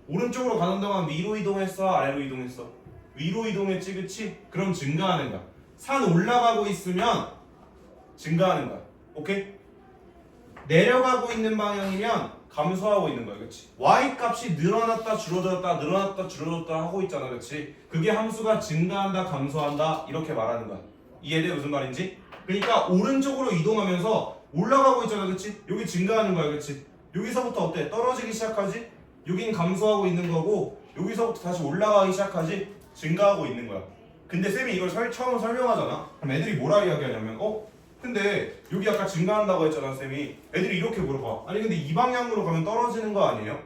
오른쪽으로 가는 동안 위로 이동했어? 아래로 이동했어? 위로 이동했지, 그치? 그럼 증가하는 거야. 산 올라가고 있으면 증가하는 거야. 오케이? 내려가고 있는 방향이면 감소하고 있는 거야, 그렇지? y 값이 늘어났다 줄어들었다 늘어났다 줄어들었다 하고 있잖아, 그렇지? 그게 함수가 증가한다 감소한다 이렇게 말하는 거야. 이해돼 무슨 말인지? 그러니까 오른쪽으로 이동하면서 올라가고 있잖아, 그렇지? 여기 증가하는 거야, 그렇지? 여기서부터 어때? 떨어지기 시작하지? 여긴 감소하고 있는 거고 여기서부터 다시 올라가기 시작하지? 증가하고 있는 거야. 근데 쌤이 이걸 처음 설명하잖아. 그럼 애들이 뭐라 이야기하냐면 근데 여기 아까 증가한다고 했잖아, 쌤이. 애들이 이렇게 물어봐. 아니 근데 이 방향으로 가면 떨어지는 거 아니에요?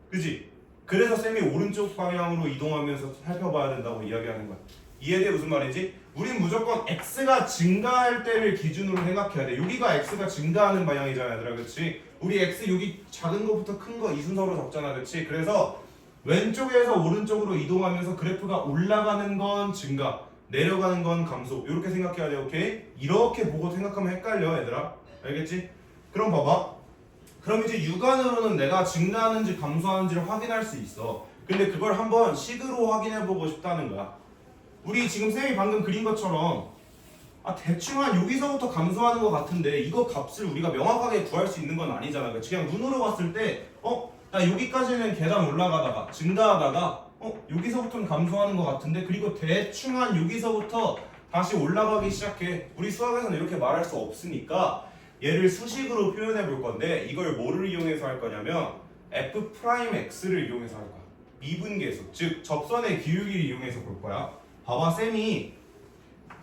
그지? 그래서 쌤이 오른쪽 방향으로 이동하면서 살펴봐야 된다고 이야기하는 거야. 이해돼 무슨 말인지? 우린 무조건 x가 증가할 때를 기준으로 생각해야 돼. 여기가 x가 증가하는 방향이잖아, 얘들아, 그렇지? 우리 x 여기 작은 거부터 큰 거 이 순서로 적잖아, 그렇지? 그래서 왼쪽에서 오른쪽으로 이동하면서 그래프가 올라가는 건 증가, 내려가는 건 감소. 이렇게 생각해야 돼, 오케이? 이렇게 보고 생각하면 헷갈려, 얘들아. 알겠지? 그럼 봐봐. 그럼 이제 육안으로는 내가 증가하는지 감소하는지를 확인할 수 있어. 근데 그걸 한번 식으로 확인해보고 싶다는 거야. 우리 지금 쌤이 방금 그린 것처럼 대충 한 여기서부터 감소하는 것 같은데 이거 값을 우리가 명확하게 구할 수 있는 건 아니잖아. 그냥 눈으로 봤을 때 나 여기까지는 계단 올라가다가 증가하다가 여기서부터는 감소하는 것 같은데 그리고 대충 한 여기서부터 다시 올라가기 시작해. 우리 수학에서는 이렇게 말할 수 없으니까 얘를 수식으로 표현해 볼 건데 이걸 뭐를 이용해서 할 거냐면 f'x를 이용해서 할 거야. 미분계수, 즉 접선의 기울기를 이용해서 볼 거야. 봐봐, 쌤이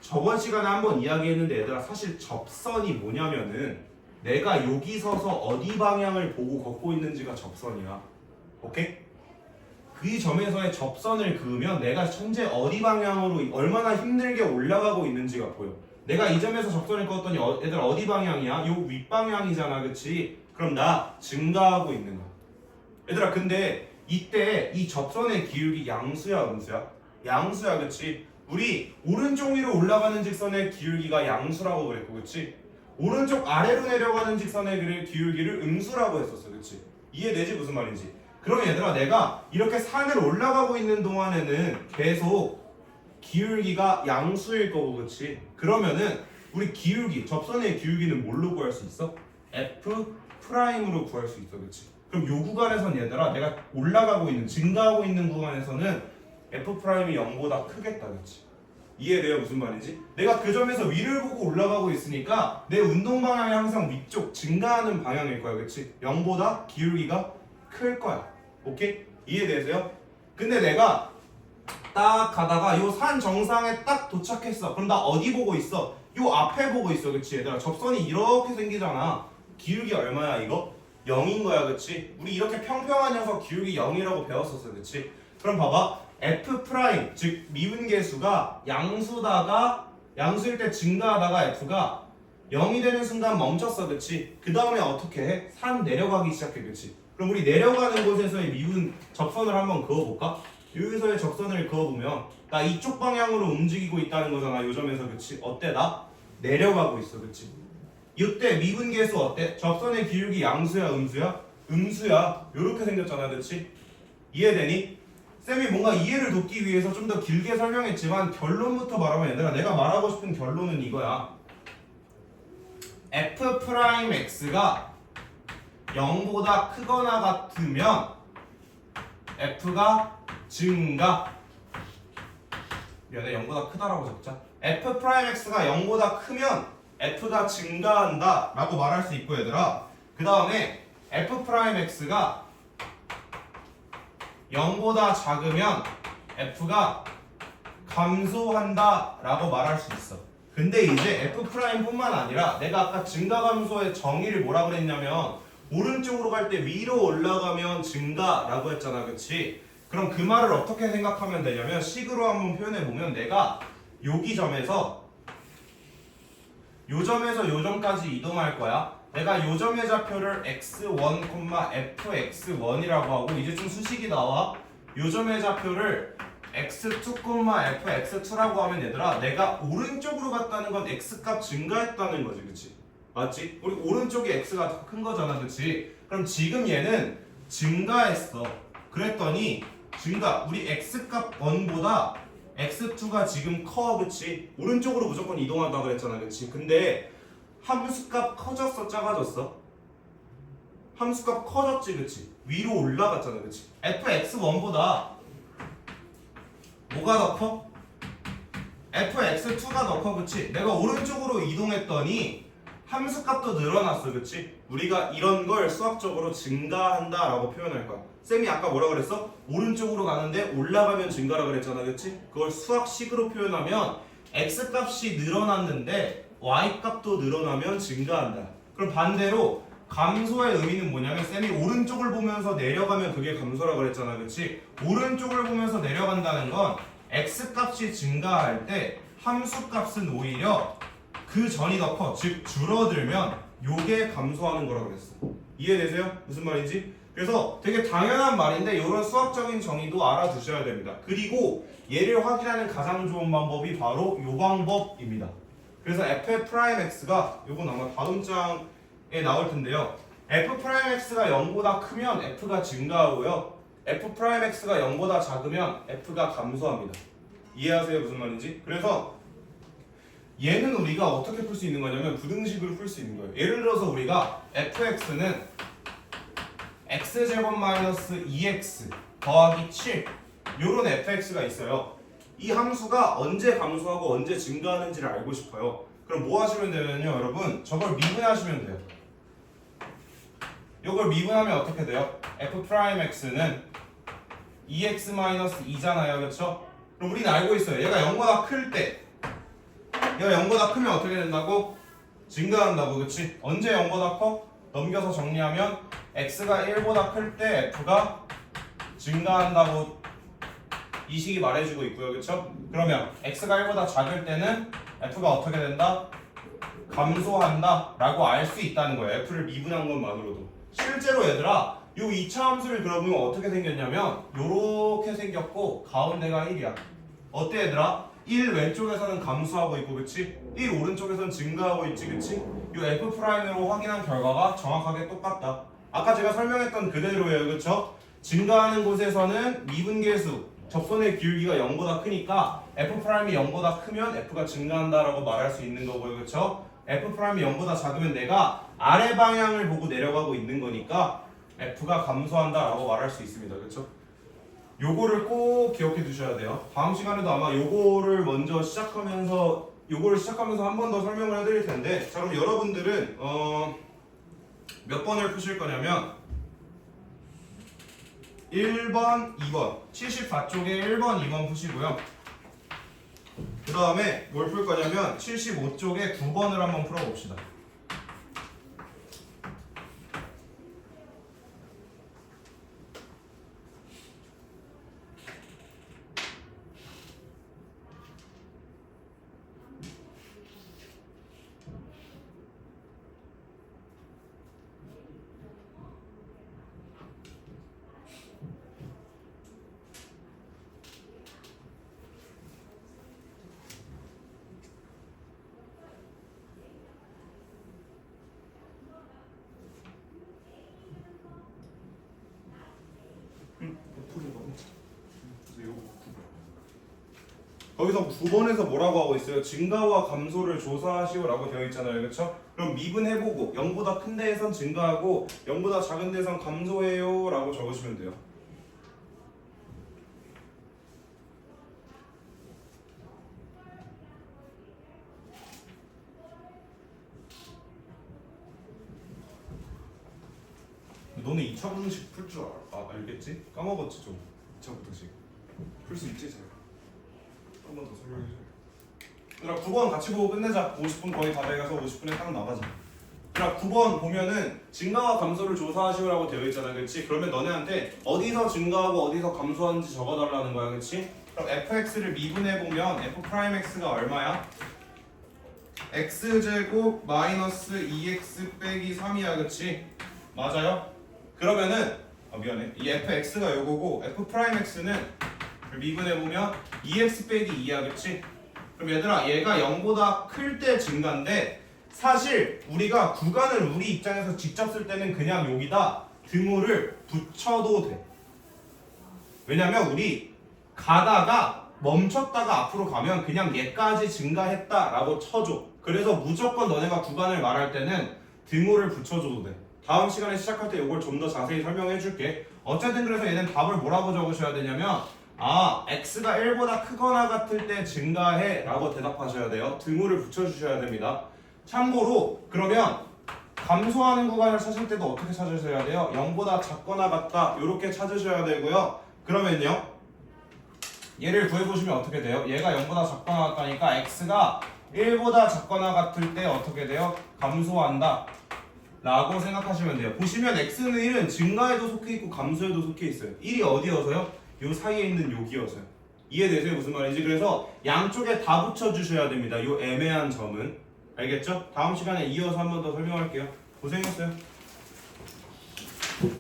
저번 시간에 한번 이야기했는데 얘들아, 사실 접선이 뭐냐면은 내가 여기 서서 어디 방향을 보고 걷고 있는지가 접선이야. 오케이? 그 점에서의 접선을 그으면 내가 현재 어디 방향으로 얼마나 힘들게 올라가고 있는지가 보여. 내가 이 점에서 접선을 그었더니 얘들아 어디 방향이야? 요 윗방향이잖아, 그치? 그럼 나 증가하고 있는 거야. 얘들아, 근데 이때 이 접선의 기울기 양수야 음수야? 양수야, 그치? 우리 오른쪽 위로 올라가는 직선의 기울기가 양수라고 그랬고, 그치? 오른쪽 아래로 내려가는 직선의 기울기를 음수라고 했었어, 그치? 이해되지 무슨 말인지? 그럼 얘들아, 내가 이렇게 산을 올라가고 있는 동안에는 계속 기울기가 양수일 거고, 그치? 그러면은 우리 기울기, 접선의 기울기는 뭘로 구할 수 있어? F'으로 구할 수 있어, 그치? 그럼 요 구간에선 얘들아, 내가 올라가고 있는, 증가하고 있는 구간에서는 F'이 0보다 크겠다, 그치? 이해돼요 무슨 말인지? 내가 그 점에서 위를 보고 올라가고 있으니까 내 운동 방향이 항상 위쪽 증가하는 방향일 거야, 그치? 0보다 기울기가 클 거야. 오케이? 이해되세요? 근데 내가 딱 가다가 요 산 정상에 딱 도착했어. 그럼 나 어디 보고 있어? 요 앞에 보고 있어, 그치? 얘들아, 접선이 이렇게 생기잖아. 기울기 얼마야 이거? 0인 거야, 그치? 우리 이렇게 평평한 녀석 기울기 0이라고 배웠었어, 그치? 그럼 봐봐, F 프라임, 즉 미분계수가 양수일 때 증가하다가 F가 0이 되는 순간 멈췄어, 그치? 그 다음에 어떻게 해? 산 내려가기 시작해, 그치? 그럼 우리 내려가는 곳에서의 미분 접선을 한번 그어볼까? 여기서의 접선을 그어보면 나 이쪽 방향으로 움직이고 있다는 거잖아, 요 점에서, 그치? 어때? 나 내려가고 있어, 그치? 이때 미분계수 어때? 접선의 기울기 양수야 음수야? 음수야. 요렇게 생겼잖아, 그치? 이해되니? 쌤이 뭔가 이해를 돕기 위해서 좀 더 길게 설명했지만 결론부터 말하면 얘들아, 내가 말하고 싶은 결론은 이거야. F'X가 0보다 크거나 같으면 F가 증가, 미안해 0보다 크다라고 적자. F'X가 0보다 크면 F가 증가한다 라고 말할 수 있고, 얘들아, 그 다음에 F'X가 0보다 작으면 F가 감소한다 라고 말할 수 있어. 근데 이제 F'뿐만 아니라 내가 아까 증가감소의 정의를 뭐라 그랬냐면 오른쪽으로 갈 때 위로 올라가면 증가라고 했잖아, 그치? 그럼 그 말을 어떻게 생각하면 되냐면 식으로 한번 표현해보면 내가 여기 점에서 요 점에서 요 점까지 이동할 거야. 내가 요 점의 좌표를 x1, fx1이라고 하고 이제 좀 수식이 나와. 요 점의 좌표를 x2, fx2라고 하면 얘들아, 내가 오른쪽으로 갔다는 건 x값 증가했다는 거지, 그치? 맞지? 우리 오른쪽이 x가 더 큰 거잖아, 그치? 그럼 지금 얘는 증가했어. 그랬더니 증가, 우리 x값 1보다 x2가 지금 커, 그치? 오른쪽으로 무조건 이동한다 그랬잖아, 그치? 근데 함수값 커졌어, 작아졌어? 함수값 커졌지, 그치? 위로 올라갔잖아, 그치? fx1보다 뭐가 더 커? fx2가 더 커, 그치? 내가 오른쪽으로 이동했더니 함수값도 늘어났어, 그치? 우리가 이런 걸 수학적으로 증가한다 라고 표현할 거야. 쌤이 아까 뭐라 그랬어? 오른쪽으로 가는데 올라가면 증가라 그랬잖아, 그치? 그걸 수학식으로 표현하면 x값이 늘어났는데 y값도 늘어나면 증가한다. 그럼 반대로 감소의 의미는 뭐냐면 쌤이 오른쪽을 보면서 내려가면 그게 감소라 그랬잖아, 그치? 오른쪽을 보면서 내려간다는 건 x값이 증가할 때 함수값은 오히려 그 전이 더 커. 즉 줄어들면 요게 감소하는 거라 그랬어. 이해되세요? 무슨 말인지? 그래서 되게 당연한 말인데 이런 수학적인 정의도 알아두셔야 됩니다. 그리고 얘를 확인하는 가장 좋은 방법이 바로 요 방법입니다. 그래서 f'x가 요건 아마 다음 장에 나올 텐데요. f'x가 0보다 크면 f가 증가하고요. f'x가 0보다 작으면 f가 감소합니다. 이해하세요? 무슨 말인지? 그래서 얘는 우리가 어떻게 풀 수 있는 거냐면 부등식으로 풀 수 있는 거예요. 예를 들어서 우리가 fx는 x제곱 마이너스 2x 더하기 7 요런 fx가 있어요. 이 함수가 언제 감소하고 언제 증가하는지를 알고 싶어요. 그럼 뭐 하시면 되냐면요, 여러분 저걸 미분하시면 돼요. 요걸 미분하면 어떻게 돼요? f'x는 2x-2잖아요, 그렇죠? 그럼 우리는 알고 있어요. 얘가 0보다 클 때 얘가 0보다 크면 어떻게 된다고? 증가한다고, 그치? 언제 0보다 커? 넘겨서 정리하면 x가 1보다 클 때 f가 증가한다고 이 식이 말해주고 있고요, 그쵸? 그러면 x가 1보다 작을 때는 f가 어떻게 된다? 감소한다 라고 알 수 있다는 거예요. f를 미분한 것만으로도. 실제로 얘들아 요 2차 함수를 그려보면 어떻게 생겼냐면 요렇게 생겼고 가운데가 1이야. 어때 얘들아? 1 왼쪽에서는 감소하고 있고, 그치? 1 오른쪽에서는 증가하고 있지, 그치? 요 f'으로 확인한 결과가 정확하게 똑같다. 아까 제가 설명했던 그대로예요, 그쵸? 증가하는 곳에서는 미분계수 접선의 기울기가 0보다 크니까 f'이 0보다 크면 f가 증가한다라고 말할 수 있는 거고요, 그쵸? f'이 0보다 작으면 내가 아래 방향을 보고 내려가고 있는 거니까 f가 감소한다라고 말할 수 있습니다, 그쵸? 요거를 꼭 기억해 두셔야 돼요. 다음 시간에도 아마 요거를 먼저 시작하면서 한 번 더 설명을 해드릴 텐데, 자 그럼 여러분들은 몇 번을 푸실 거냐면 1번, 2번 74쪽에 1번, 2번 푸시고요. 그 다음에 뭘 풀 거냐면 75쪽에 9번을 한번 풀어봅시다. 거기서 9번에서 뭐라고 하고 있어요? 증가와 감소를 조사하시오라고 되어 있잖아요, 그렇죠? 그럼 미분해보고 0보다 큰 데에선 증가하고 0보다 작은 데선 감소해요라고 적으시면 돼요. 너네 2차 부등식 풀 줄 알겠지? 까먹었지 좀. 2차 부등식 풀 수 있지 제가. 한 번 더 설명해줘요. 얘들아 9번 같이 보고 끝내자. 50분 거의 다 돼가서 50분에 딱 나가자. 얘들아 9번 보면은 증가와 감소를 조사하시오라고 되어 있잖아, 그렇지? 그러면 너네한테 어디서 증가하고 어디서 감소하는지 적어달라는 거야, 그렇지? 그럼 fx를 미분해보면 f'x가 얼마야? x제곱 마이너스 2x 빼기 3이야, 그렇지? 맞아요? 그러면은 미안해, 이 fx가 요거고 f'x는 미분해보면 2x 빼기 2야, 그치? 그럼 얘들아 얘가 0보다 클 때 증가인데 사실 우리가 구간을 우리 입장에서 직접 쓸 때는 그냥 여기다 등호를 붙여도 돼. 왜냐면 우리 가다가 멈췄다가 앞으로 가면 그냥 얘까지 증가했다 라고 쳐줘. 그래서 무조건 너네가 구간을 말할 때는 등호를 붙여줘도 돼. 다음 시간에 시작할 때 이걸 좀 더 자세히 설명해 줄게. 어쨌든 그래서 얘는 답을 뭐라고 적으셔야 되냐면 x가 1보다 크거나 같을 때 증가해 라고 대답하셔야 돼요. 등호를 붙여주셔야 됩니다. 참고로 그러면 감소하는 구간을 찾을 때도 어떻게 찾으셔야 돼요? 0보다 작거나 같다 이렇게 찾으셔야 되고요. 그러면요 얘를 구해보시면 어떻게 돼요? 얘가 0보다 작거나 같다니까 x가 1보다 작거나 같을 때 어떻게 돼요? 감소한다 라고 생각하시면 돼요. 보시면 x는 1은 증가에도 속해 있고 감소에도 속해 있어요. 1이 어디여서요? 요 사이에 있는 여기여서요. 이해되세요? 무슨 말인지? 그래서 양쪽에 다 붙여주셔야 됩니다. 요 애매한 점은. 알겠죠? 다음 시간에 이어서 한 번 더 설명할게요. 고생했어요.